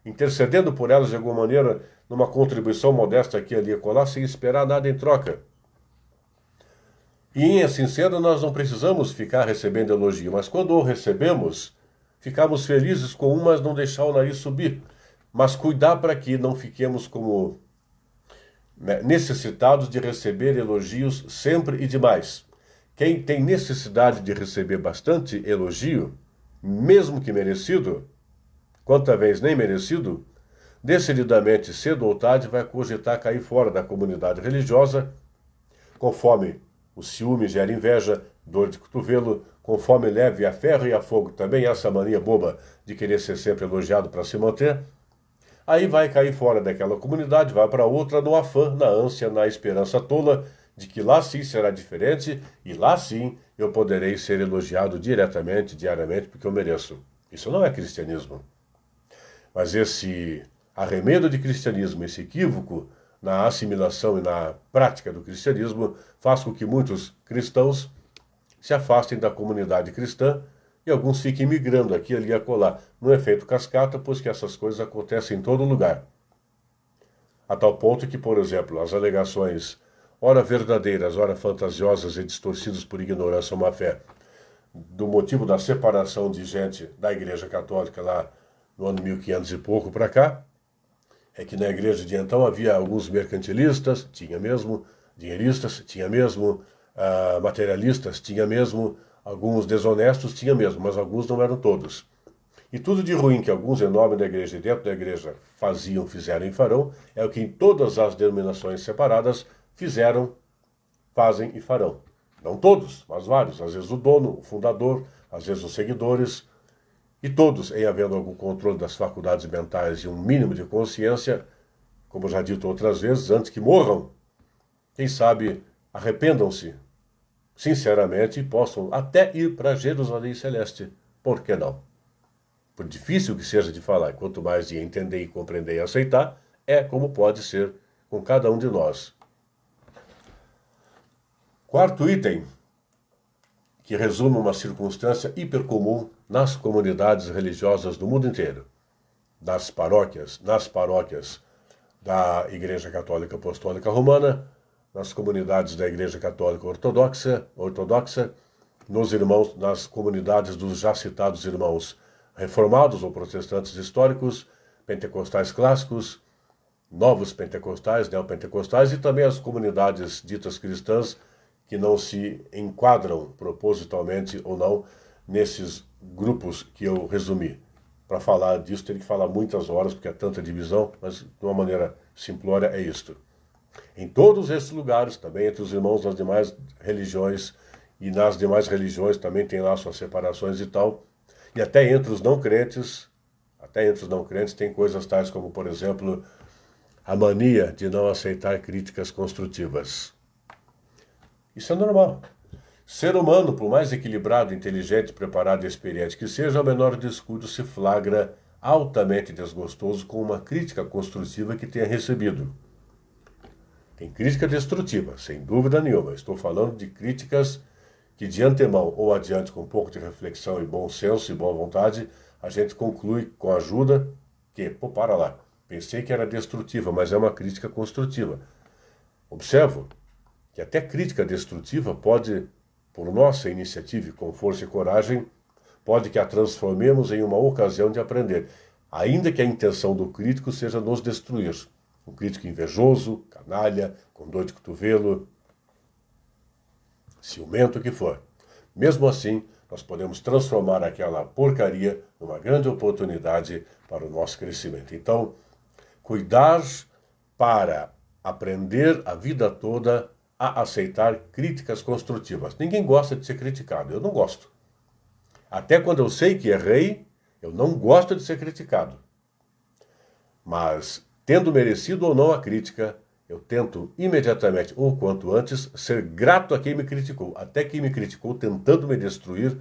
intercedendo por elas de alguma maneira, numa contribuição modesta aqui, ali e acolá, sem esperar nada em troca. E em assim sendo, nós não precisamos ficar recebendo elogio, mas quando o recebemos, ficamos felizes com um, mas não deixar o nariz subir. Mas cuidar para que não fiquemos como necessitados de receber elogios sempre e demais. Quem tem necessidade de receber bastante elogio, mesmo que merecido, quanta vez nem merecido, decididamente, cedo ou tarde, vai cogitar cair fora da comunidade religiosa, conforme o ciúme gera inveja, dor de cotovelo, conforme leve a ferro e a fogo também essa mania boba de querer ser sempre elogiado para se manter, aí vai cair fora daquela comunidade, vai para outra no afã, na ânsia, na esperança tola de que lá sim será diferente e lá sim eu poderei ser elogiado diretamente, diariamente, porque eu mereço. Isso não é cristianismo. Mas esse arremedo de cristianismo, esse equívoco na assimilação e na prática do cristianismo, faz com que muitos cristãos se afastem da comunidade cristã e alguns fiquem migrando aqui, ali e acolá, no efeito cascata, pois que essas coisas acontecem em todo lugar. A tal ponto que, por exemplo, as alegações, ora verdadeiras, ora fantasiosas e distorcidas por ignorância ou má fé, do motivo da separação de gente da Igreja Católica lá no ano 1500 e pouco para cá, é que na igreja de então havia alguns mercantilistas, tinha mesmo, dinheiristas, tinha mesmo, materialistas, tinha mesmo, alguns desonestos, tinha mesmo, mas alguns não eram todos. E tudo de ruim que alguns em nome da igreja e dentro da igreja faziam, fizeram e farão, é o que em todas as denominações separadas fizeram, fazem e farão. Não todos, mas vários. Às vezes o dono, o fundador, às vezes os seguidores, e todos, em havendo algum controle das faculdades mentais e um mínimo de consciência, como já dito outras vezes, antes que morram, quem sabe arrependam-se sinceramente e possam até ir para Jerusalém Celeste. Por que não? Por difícil que seja de falar, quanto mais de entender e compreender e aceitar, é como pode ser com cada um de nós. Quarto item, que resume uma circunstância hipercomum nas comunidades religiosas do mundo inteiro, nas paróquias da Igreja Católica Apostólica Romana, nas comunidades da Igreja Católica Ortodoxa, nos irmãos, nas comunidades dos já citados irmãos reformados ou protestantes históricos, pentecostais clássicos, novos pentecostais, neopentecostais e também as comunidades ditas cristãs que não se enquadram propositalmente ou não nesses grupos que eu resumi. Para falar disso, teria que falar muitas horas, porque é tanta divisão, mas de uma maneira simplória é isto. Em todos esses lugares, também entre os irmãos das demais religiões, e nas demais religiões também tem lá suas separações e tal, e até entre os não crentes tem coisas tais como, por exemplo, a mania de não aceitar críticas construtivas. Isso é normal. Ser humano, por mais equilibrado, inteligente, preparado e experiente que seja, ao menor descuido se flagra altamente desgostoso com uma crítica construtiva que tenha recebido. Tem crítica destrutiva, sem dúvida nenhuma. Estou falando de críticas que de antemão ou adiante, com um pouco de reflexão e bom senso e boa vontade, a gente conclui com a ajuda que, para lá, pensei que era destrutiva, mas é uma crítica construtiva. Observo que até crítica destrutiva pode, por nossa iniciativa, com força e coragem, pode que a transformemos em uma ocasião de aprender, ainda que a intenção do crítico seja nos destruir. Um crítico invejoso, canalha, com dor de cotovelo, ciumento, o que for. Mesmo assim, nós podemos transformar aquela porcaria numa grande oportunidade para o nosso crescimento. Então, cuidar para aprender a vida toda a aceitar críticas construtivas. Ninguém gosta de ser criticado, eu não gosto. Até quando eu sei que errei, eu não gosto de ser criticado. Mas, tendo merecido ou não a crítica, eu tento imediatamente, ou quanto antes, ser grato a quem me criticou. Até quem me criticou tentando me destruir,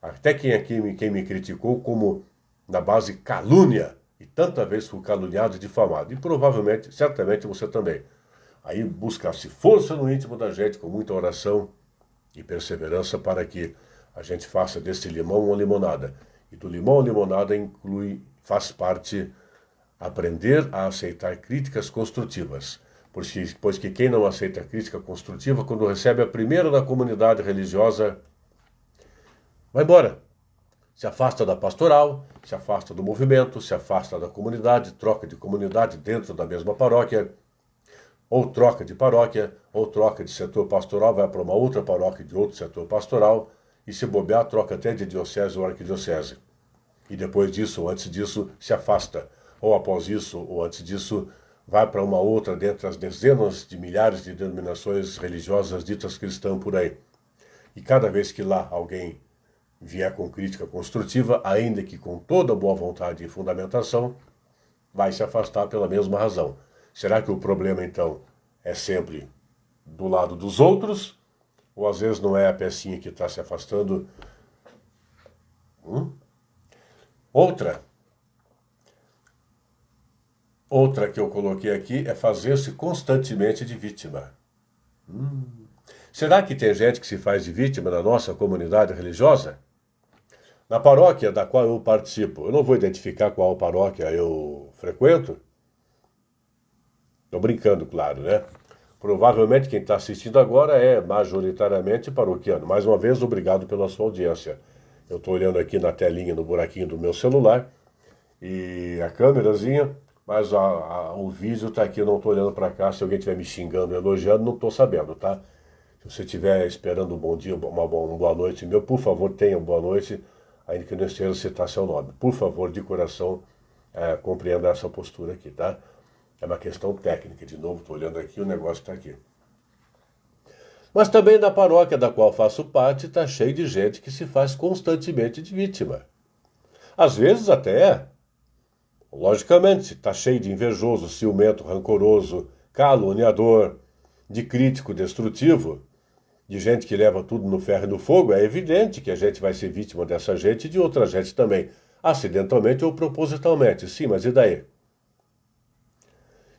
até quem me criticou como na base calúnia. E tanta vez fui caluniado e difamado. E provavelmente, certamente você também. Aí buscar-se força no íntimo da gente, com muita oração e perseverança, para que a gente faça desse limão uma limonada. E do limão a limonada faz parte aprender a aceitar críticas construtivas. Pois que quem não aceita crítica construtiva, quando recebe a primeira na comunidade religiosa, vai embora. Se afasta da pastoral, se afasta do movimento, se afasta da comunidade, troca de comunidade dentro da mesma paróquia, ou troca de paróquia, ou troca de setor pastoral, vai para uma outra paróquia de outro setor pastoral, e se bobear, troca até de diocese ou arquidiocese. E depois disso, ou antes disso, se afasta. Ou após isso, ou antes disso, vai para uma outra dentre as dezenas de milhares de denominações religiosas ditas cristãs por aí. E cada vez que lá alguém vier com crítica construtiva, ainda que com toda boa vontade e fundamentação, vai se afastar pela mesma razão. Será que o problema, então, é sempre do lado dos outros? Ou às vezes não é a pecinha que está se afastando? Outra que eu coloquei aqui é fazer-se constantemente de vítima. Será que tem gente que se faz de vítima na nossa comunidade religiosa? Na paróquia da qual eu participo, eu não vou identificar qual paróquia eu frequento. Estou brincando, claro, né? Provavelmente quem está assistindo agora é majoritariamente paroquiano. Mais uma vez, obrigado pela sua audiência. Eu estou olhando aqui na telinha, no buraquinho do meu celular, e a câmerazinha, mas o vídeo está aqui, eu não estou olhando para cá. Se alguém estiver me xingando, elogiando, não estou sabendo, tá? Se você estiver esperando um bom dia, uma boa noite meu, por favor, tenha uma boa noite, ainda que não esteja a citar seu nome. Por favor, de coração, compreenda essa postura aqui, tá? É uma questão técnica. De novo, estou olhando aqui, o negócio está aqui. Mas também na paróquia da qual faço parte, está cheio de gente que se faz constantemente de vítima. Às vezes até, logicamente, está cheio de invejoso, ciumento, rancoroso, caluniador, de crítico destrutivo, de gente que leva tudo no ferro e no fogo. É evidente que a gente vai ser vítima dessa gente e de outra gente também, acidentalmente ou propositalmente. Sim, mas e daí?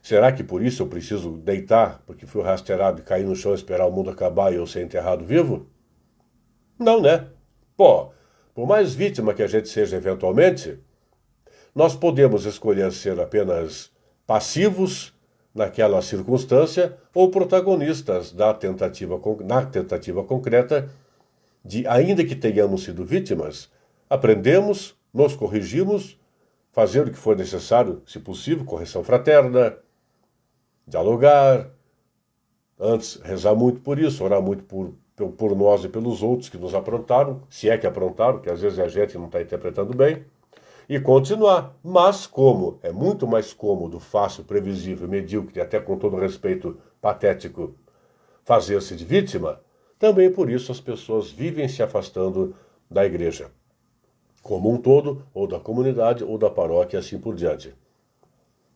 Será que por isso eu preciso deitar, porque fui rasteirado e cair no chão, esperar o mundo acabar e eu ser enterrado vivo? Não, né? Pô, por mais vítima que a gente seja eventualmente, nós podemos escolher ser apenas passivos naquela circunstância ou protagonistas na tentativa concreta de, ainda que tenhamos sido vítimas, aprendemos, nos corrigimos, fazer o que for necessário, se possível, correção fraterna, dialogar, antes rezar muito por isso, orar muito por nós e pelos outros que nos aprontaram, se é que aprontaram, que às vezes a gente não está interpretando bem, e continuar. Mas como é muito mais cômodo, fácil, previsível, medíocre, até com todo respeito patético, fazer-se de vítima, também por isso as pessoas vivem se afastando da igreja, como um todo, ou da comunidade, ou da paróquia, assim por diante.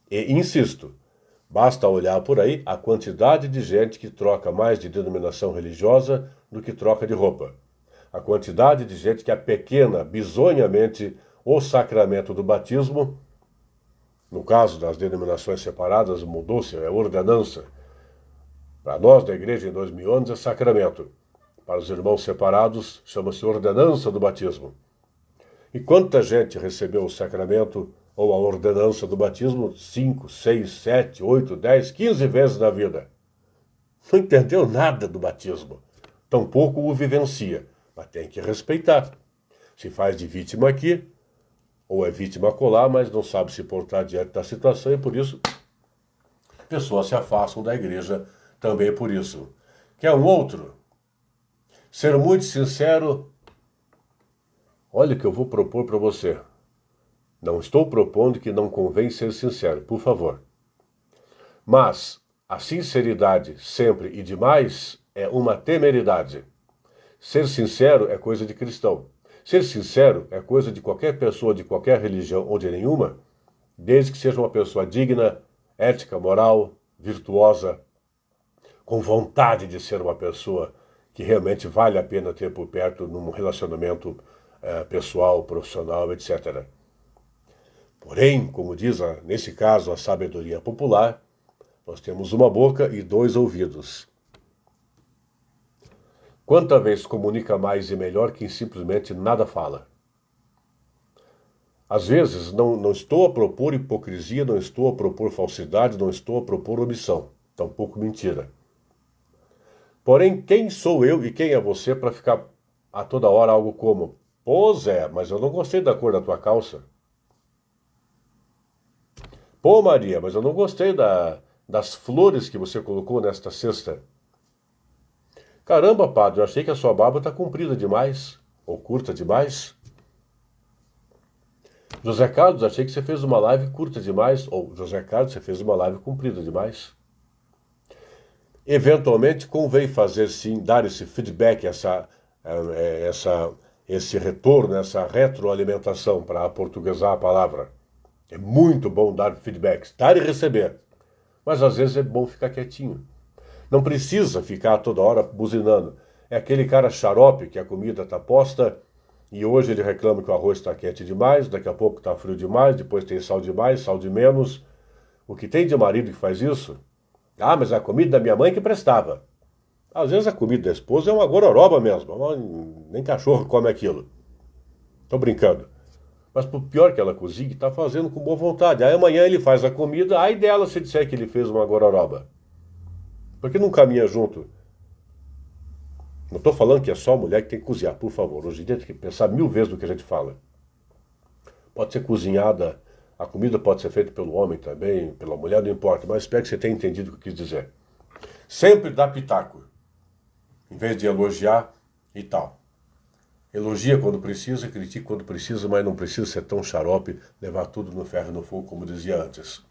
E insisto, basta olhar por aí a quantidade de gente que troca mais de denominação religiosa do que troca de roupa. A quantidade de gente que apequena bizonhamente o sacramento do batismo. No caso das denominações separadas, mudou-se, é ordenança. Para nós da igreja em 2011 é sacramento. Para os irmãos separados, chama-se ordenança do batismo. E quanta gente recebeu o sacramento ou a ordenança do batismo 5, 6, 7, 8, 10, 15 vezes na vida? Não entendeu nada do batismo. Tampouco o vivencia, mas tem que respeitar. Se faz de vítima aqui, ou é vítima acolá, mas não sabe se portar diante da situação e por isso pessoas se afastam da igreja também por isso. Quer um outro? Ser muito sincero. Olha o que eu vou propor para você. Não estou propondo que não convém ser sincero, por favor. Mas a sinceridade sempre e demais é uma temeridade. Ser sincero é coisa de cristão. Ser sincero é coisa de qualquer pessoa, de qualquer religião ou de nenhuma, desde que seja uma pessoa digna, ética, moral, virtuosa, com vontade de ser uma pessoa que realmente vale a pena ter por perto num relacionamento pessoal, profissional, etc. Porém, como diz nesse caso a sabedoria popular, nós temos uma boca e 2 ouvidos. Quanta vez comunica mais e melhor quem simplesmente nada fala? Às vezes, não estou a propor hipocrisia, não estou a propor falsidade, não estou a propor omissão, tampouco mentira. Porém, quem sou eu e quem é você para ficar a toda hora algo como: pô, Zé, mas eu não gostei da cor da tua calça. Pô, Maria, mas eu não gostei das flores que você colocou nesta cesta. Caramba, padre, eu achei que a sua barba está comprida demais, ou curta demais. José Carlos, achei que você fez uma live curta demais, ou José Carlos, você fez uma live comprida demais. Eventualmente, convém fazer sim, dar esse feedback, esse retorno, essa retroalimentação, para aportuguesar a palavra. É muito bom dar feedbacks, dar e receber. Mas às vezes é bom ficar quietinho. Não precisa ficar toda hora buzinando. É aquele cara xarope que a comida está posta e hoje ele reclama que o arroz está quente demais, daqui a pouco está frio demais, depois tem sal demais, sal de menos. O que tem de marido que faz isso? Ah, mas a comida da minha mãe que prestava. Às vezes a comida da esposa é uma gororoba mesmo, nem cachorro come aquilo. Estou brincando. Mas por pior que ela cozinhe, está fazendo com boa vontade. Aí amanhã ele faz a comida, aí dela se disser que ele fez uma gororoba. Por que não caminha junto? Não estou falando que é só a mulher que tem que cozinhar, por favor. Hoje em dia tem que pensar 1000 vezes no que a gente fala. Pode ser cozinhada, a comida pode ser feita pelo homem também, pela mulher, não importa. Mas espero que você tenha entendido o que eu quis dizer. Sempre dá pitaco, em vez de elogiar e tal. Elogia quando precisa, critica quando precisa, mas não precisa ser tão xarope, levar tudo no ferro e no fogo, como dizia antes.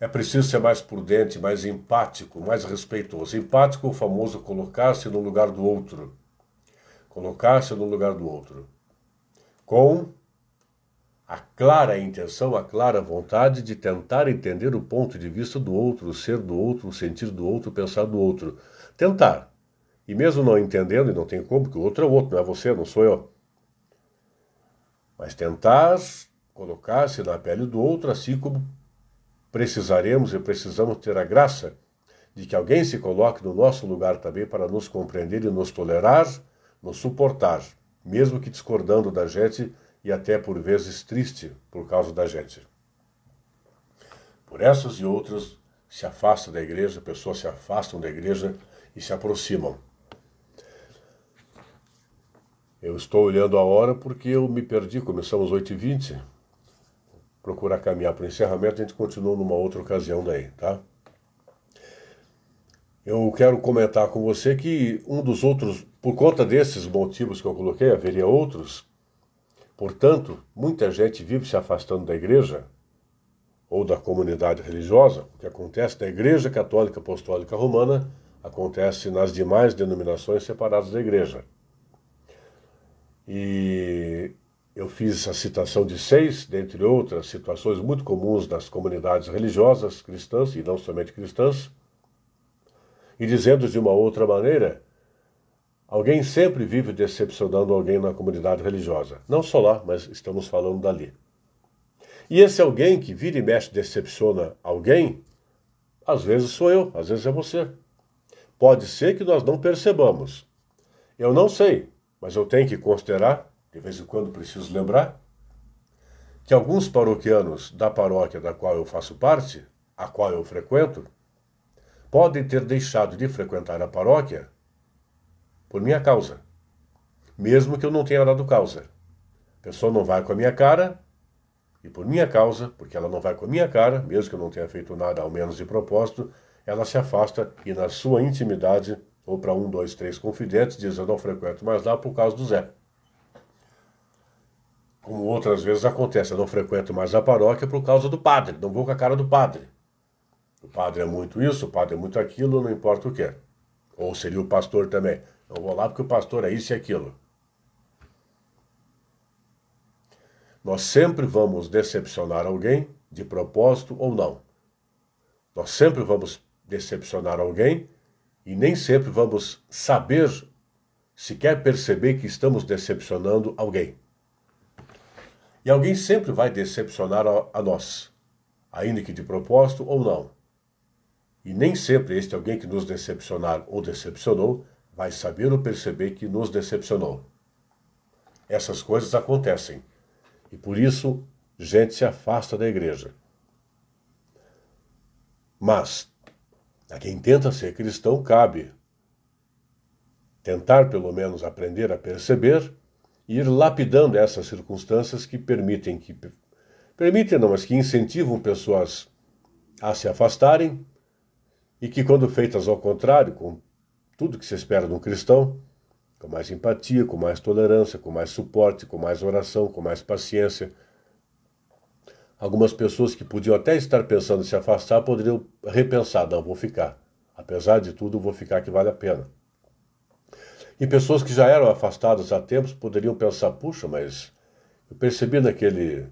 É preciso ser mais prudente, mais empático, mais respeitoso. Empático é o famoso colocar-se no lugar do outro. Colocar-se no lugar do outro. Com a clara intenção, a clara vontade de tentar entender o ponto de vista do outro, o ser do outro, o sentir do outro, o pensar do outro. Tentar. E mesmo não entendendo, e não tem como, porque o outro é o outro, não é você, não sou eu. Mas tentar colocar-se na pele do outro, assim como precisaremos e precisamos ter a graça de que alguém se coloque no nosso lugar também para nos compreender e nos tolerar, nos suportar, mesmo que discordando da gente e até por vezes triste por causa da gente. Por essas e outras, se afasta da igreja, pessoas se afastam da igreja e se aproximam. Eu estou olhando a hora porque eu me perdi, começamos 8h20. Procurar caminhar para o encerramento, a gente continua numa outra ocasião daí, tá? Eu quero comentar com você que um dos outros, por conta desses motivos que eu coloquei, haveria outros, portanto, muita gente vive se afastando da igreja ou da comunidade religiosa. O que acontece na Igreja Católica Apostólica Romana acontece nas demais denominações separadas da igreja. E eu fiz a citação de 6, dentre outras situações muito comuns nas comunidades religiosas cristãs, e não somente cristãs, e dizendo de uma outra maneira, alguém sempre vive decepcionando alguém na comunidade religiosa. Não só lá, mas estamos falando dali. E esse alguém que vira e mexe decepciona alguém, às vezes sou eu, às vezes é você. Pode ser que nós não percebamos. Eu não sei, mas eu tenho que considerar, de vez em quando preciso lembrar, que alguns paroquianos da paróquia da qual eu faço parte, a qual eu frequento, podem ter deixado de frequentar a paróquia por minha causa, mesmo que eu não tenha dado causa. A pessoa não vai com a minha cara, e por minha causa, porque ela não vai com a minha cara, mesmo que eu não tenha feito nada, ao menos de propósito, ela se afasta e na sua intimidade, ou para 1, 2, 3 confidentes, diz, eu não frequento mais lá por causa do Zé. Como outras vezes acontece, eu não frequento mais a paróquia por causa do padre, não vou com a cara do padre. O padre é muito isso, o padre é muito aquilo, não importa o que. Ou seria o pastor também. Eu vou lá porque o pastor é isso e aquilo. Nós sempre vamos decepcionar alguém, de propósito ou não. Nós sempre vamos decepcionar alguém e nem sempre vamos saber, sequer perceber que estamos decepcionando alguém. E alguém sempre vai decepcionar a nós, ainda que de propósito ou não. E nem sempre este alguém que nos decepcionar ou decepcionou vai saber ou perceber que nos decepcionou. Essas coisas acontecem. E por isso, gente se afasta da igreja. Mas, a quem tenta ser cristão, cabe tentar, pelo menos, aprender a perceber e ir lapidando essas circunstâncias que permitem não, mas que incentivam pessoas a se afastarem e que, quando feitas ao contrário, com tudo que se espera de um cristão, com mais empatia, com mais tolerância, com mais suporte, com mais oração, com mais paciência. Algumas pessoas que podiam até estar pensando em se afastar poderiam repensar, não, vou ficar. Apesar de tudo, vou ficar que vale a pena. E pessoas que já eram afastadas há tempos poderiam pensar, puxa, mas eu percebi naquele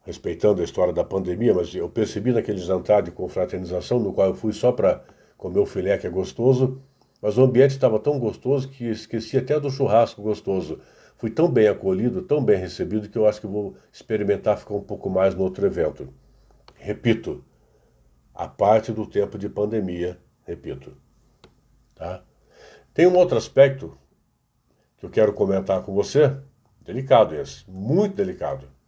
respeitando a história da pandemia, mas eu percebi naquele jantar de confraternização, no qual eu fui só para comer o filé, que é gostoso, mas o ambiente estava tão gostoso que esqueci até do churrasco gostoso. Fui tão bem acolhido, tão bem recebido, que eu acho que vou experimentar ficar um pouco mais no outro evento. Repito, a parte do tempo de pandemia, repito. Tá? Tem um outro aspecto que eu quero comentar com você, delicado esse, muito delicado.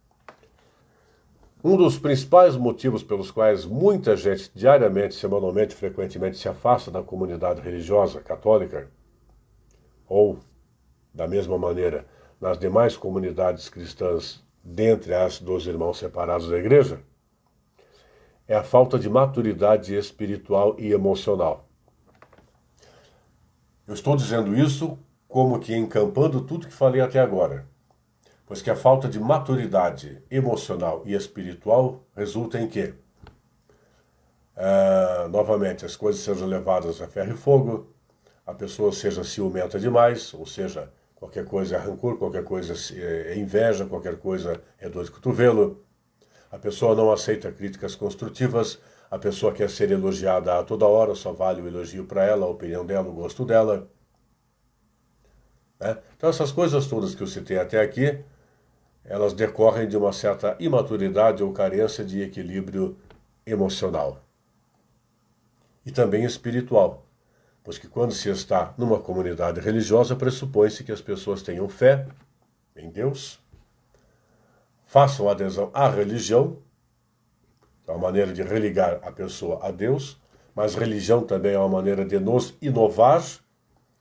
Um dos principais motivos pelos quais muita gente diariamente, semanalmente, frequentemente se afasta da comunidade religiosa católica, ou, da mesma maneira, nas demais comunidades cristãs, dentre as dos irmãos separados da igreja, é a falta de maturidade espiritual e emocional. Eu estou dizendo isso como que encampando tudo que falei até agora, pois que a falta de maturidade emocional e espiritual resulta em quê? Novamente, as coisas sejam levadas a ferro e fogo, a pessoa seja ciumenta demais, ou seja, qualquer coisa é rancor, qualquer coisa é inveja, qualquer coisa é dor de cotovelo. A pessoa não aceita críticas construtivas, a pessoa quer ser elogiada a toda hora, só vale o elogio para ela, a opinião dela, o gosto dela. Né? Então essas coisas todas que eu citei até aqui, elas decorrem de uma certa imaturidade ou carência de equilíbrio emocional. E também espiritual. Pois que quando se está numa comunidade religiosa, pressupõe-se que as pessoas tenham fé em Deus, façam adesão à religião, é uma maneira de religar a pessoa a Deus, mas religião também é uma maneira de nos inovar,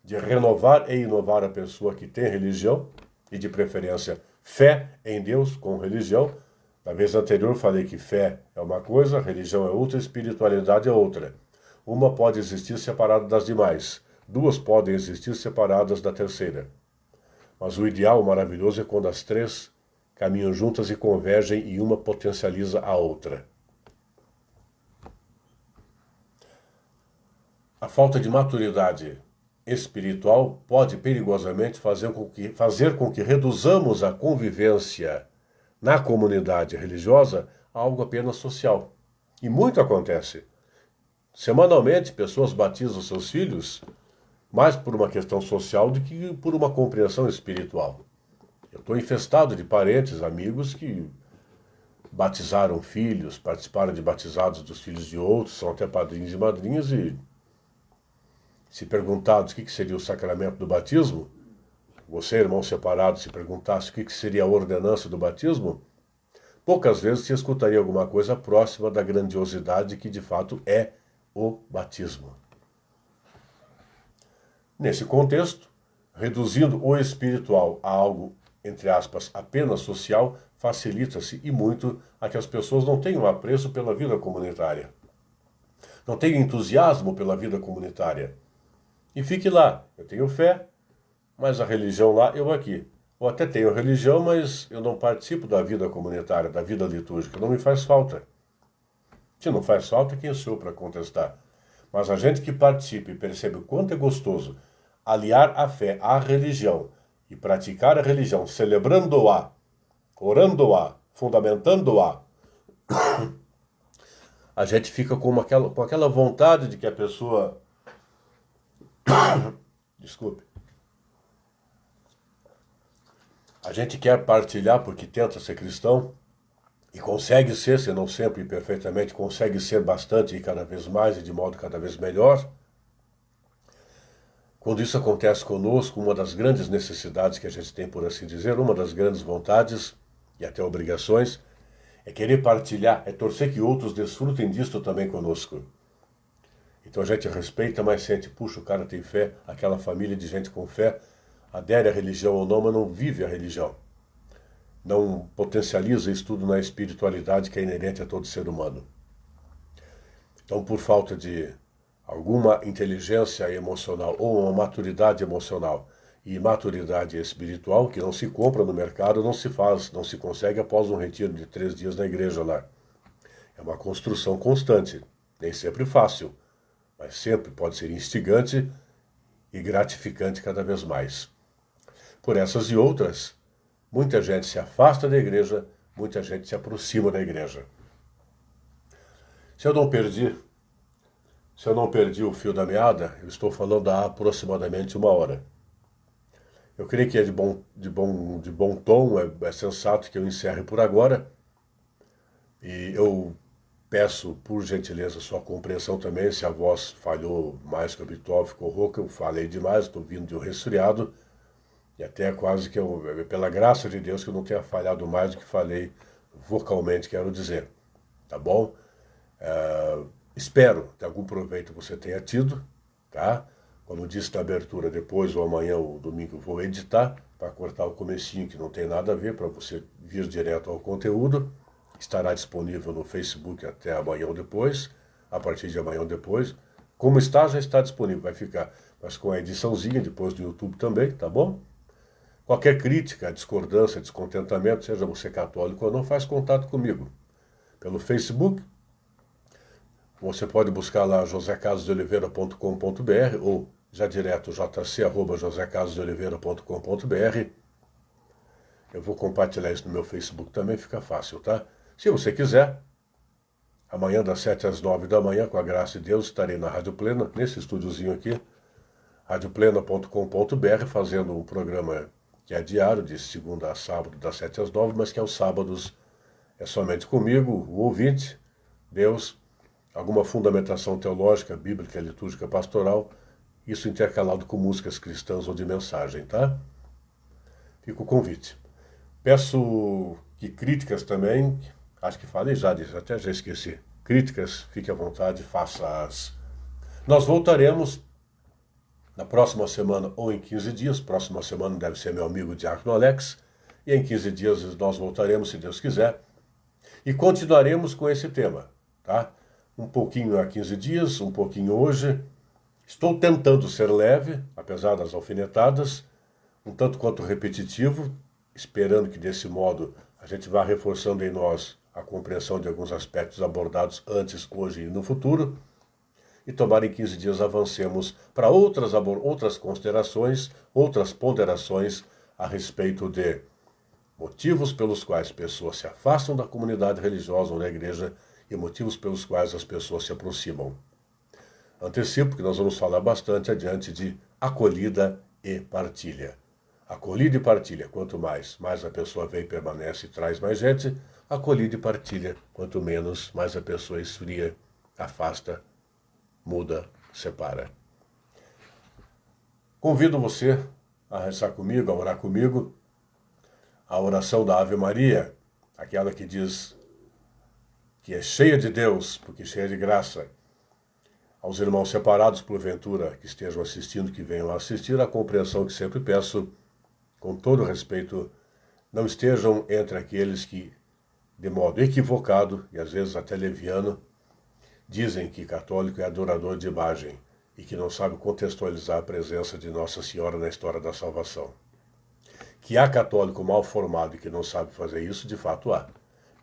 de renovar e inovar a pessoa que tem religião, e de preferência fé em Deus com religião. Na vez anterior falei que fé é uma coisa, religião é outra, espiritualidade é outra. Uma pode existir separada das demais, duas podem existir separadas da terceira. Mas o ideal, o maravilhoso, é quando as três caminham juntas e convergem e uma potencializa a outra. A falta de maturidade espiritual pode perigosamente fazer com que reduzamos a convivência na comunidade religiosa a algo apenas social. E muito acontece. Semanalmente, pessoas batizam seus filhos mais por uma questão social do que por uma compreensão espiritual. Eu estou infestado de parentes, amigos que batizaram filhos, participaram de batizados dos filhos de outros, são até padrinhos e madrinhas, e se perguntados o que seria o sacramento do batismo, você, irmão separado, se perguntasse o que seria a ordenança do batismo, poucas vezes se escutaria alguma coisa próxima da grandiosidade que de fato é o batismo. Nesse contexto, reduzindo o espiritual a algo, entre aspas, apenas social, facilita-se e muito a que as pessoas não tenham apreço pela vida comunitária. Não tenham entusiasmo pela vida comunitária. E fique lá, eu tenho fé, mas a religião lá, eu aqui. Ou até tenho religião, mas eu não participo da vida comunitária, da vida litúrgica, não me faz falta. Se não faz falta, quem sou para contestar? Mas a gente que participa e percebe o quanto é gostoso aliar a fé à religião e praticar a religião, celebrando-a, orando-a, fundamentando-a, a gente fica com aquela vontade de que a pessoa... Desculpe. A gente quer partilhar porque tenta ser cristão, e consegue ser, se não sempre perfeitamente, consegue ser bastante e cada vez mais e de modo cada vez melhor. Quando isso acontece conosco, uma das grandes necessidades que a gente tem, por assim dizer, uma das grandes vontades e até obrigações, é querer partilhar, é torcer que outros desfrutem disto também conosco. Então a gente respeita, mas sente, puxa, o cara tem fé, aquela família de gente com fé, adere à religião ou não, mas não vive a religião. Não potencializa estudo na espiritualidade que é inerente a todo ser humano. Então, por falta de alguma inteligência emocional ou uma maturidade emocional e maturidade espiritual, que não se compra no mercado, não se faz, não se consegue após um retiro de 3 dias na igreja lá. É uma construção constante, nem sempre fácil, mas sempre pode ser instigante e gratificante cada vez mais. Por essas e outras, muita gente se afasta da igreja, muita gente se aproxima da igreja. Se eu não perdi o fio da meada, eu estou falando há aproximadamente 1 hora. Eu creio que é de bom tom, é sensato que eu encerre por agora. E eu peço, por gentileza, sua compreensão também, se a voz falhou mais que o habitual, ficou rouca, eu falei demais, estou vindo de um resfriado. E até quase que pela graça de Deus, que eu não tenha falhado mais do que falei vocalmente, quero dizer. Tá bom? Espero que algum proveito você tenha tido, tá? Como disse na abertura, depois ou amanhã ou domingo eu vou editar para cortar o comecinho que não tem nada a ver, para você vir direto ao conteúdo. Estará disponível no Facebook até amanhã ou depois, a partir de amanhã ou depois. Como está, já está disponível, vai ficar, mas com a ediçãozinha depois do YouTube também, tá bom? Qualquer crítica, discordância, descontentamento, seja você católico ou não, faz contato comigo. Pelo Facebook, você pode buscar lá josecarlosdeoliveira.com.br ou já direto jc@josecarlosdeoliveira.com.br. Eu vou compartilhar isso no meu Facebook também, fica fácil, tá? Se você quiser, amanhã das 7 às 9 da manhã, com a graça de Deus, estarei na Rádio Plena, nesse estúdiozinho aqui, radioplena.com.br, fazendo um programa que é diário, de segunda a sábado, das 7 às 9, mas que aos sábados é somente comigo, o ouvinte, Deus, alguma fundamentação teológica, bíblica, litúrgica, pastoral, isso intercalado com músicas cristãs ou de mensagem, tá? Fica o convite. Peço que críticas também, acho que falei já disso, até já esqueci. Críticas, fique à vontade, faça-as. Nós voltaremos na próxima semana ou em 15 dias. Próxima semana deve ser meu amigo Diácono Alex. E em 15 dias nós voltaremos, se Deus quiser. E continuaremos com esse tema, tá? Um pouquinho há 15 dias, um pouquinho hoje. Estou tentando ser leve, apesar das alfinetadas, um tanto quanto repetitivo, esperando que desse modo a gente vá reforçando em nós a compreensão de alguns aspectos abordados antes, hoje e no futuro. E tomara em 15 dias avancemos para outras considerações, outras ponderações a respeito de motivos pelos quais pessoas se afastam da comunidade religiosa ou da igreja e motivos pelos quais as pessoas se aproximam. Antecipo que nós vamos falar bastante adiante de acolhida e partilha. Acolhida e partilha, quanto mais a pessoa vem, permanece e traz mais gente. Acolhida e partilha, quanto menos, mais a pessoa esfria, afasta, muda, separa. Convido você a rezar comigo, a orar comigo, a oração da Ave Maria, aquela que diz que é cheia de Deus, porque cheia de graça. Aos irmãos separados, porventura, que estejam assistindo, que venham a assistir, a compreensão que sempre peço, com todo respeito, não estejam entre aqueles que, de modo equivocado, e às vezes até leviano, dizem que católico é adorador de imagem e que não sabe contextualizar a presença de Nossa Senhora na história da salvação. Que há católico mal formado e que não sabe fazer isso, de fato há.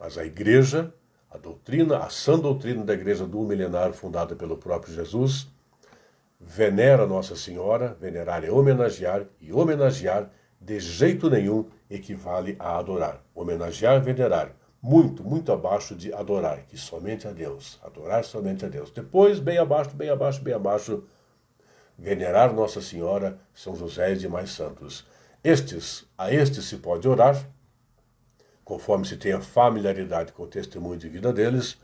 Mas a igreja, a doutrina, a sã doutrina da igreja do milenar, fundada pelo próprio Jesus, venera Nossa Senhora, venerar é homenagear, e homenagear de jeito nenhum equivale a adorar. Homenagear, venerar, muito, muito abaixo de adorar, que somente a Deus, adorar somente a Deus. Depois, bem abaixo, bem abaixo, bem abaixo, venerar Nossa Senhora, São José e demais santos. A estes se pode orar, conforme se tenha familiaridade com o testemunho de vida deles,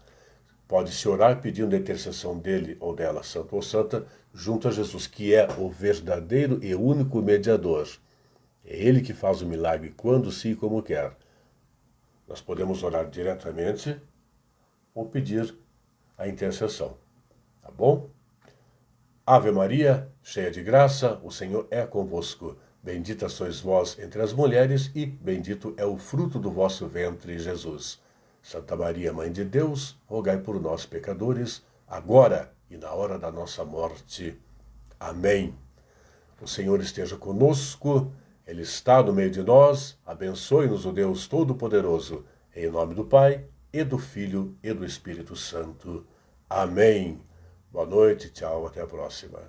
pode-se orar pedindo a intercessão dele ou dela, santo ou santa, junto a Jesus, que é o verdadeiro e único mediador. É ele que faz o milagre quando, se e como quer. Nós podemos orar diretamente ou pedir a intercessão. Tá bom? Ave Maria, cheia de graça, o Senhor é convosco. Bendita sois vós entre as mulheres e bendito é o fruto do vosso ventre, Jesus. Santa Maria, Mãe de Deus, rogai por nós, pecadores, agora e na hora da nossa morte. Amém. O Senhor esteja conosco, Ele está no meio de nós, abençoe-nos o Deus Todo-Poderoso, em nome do Pai, e do Filho, e do Espírito Santo. Amém. Boa noite, tchau, até a próxima.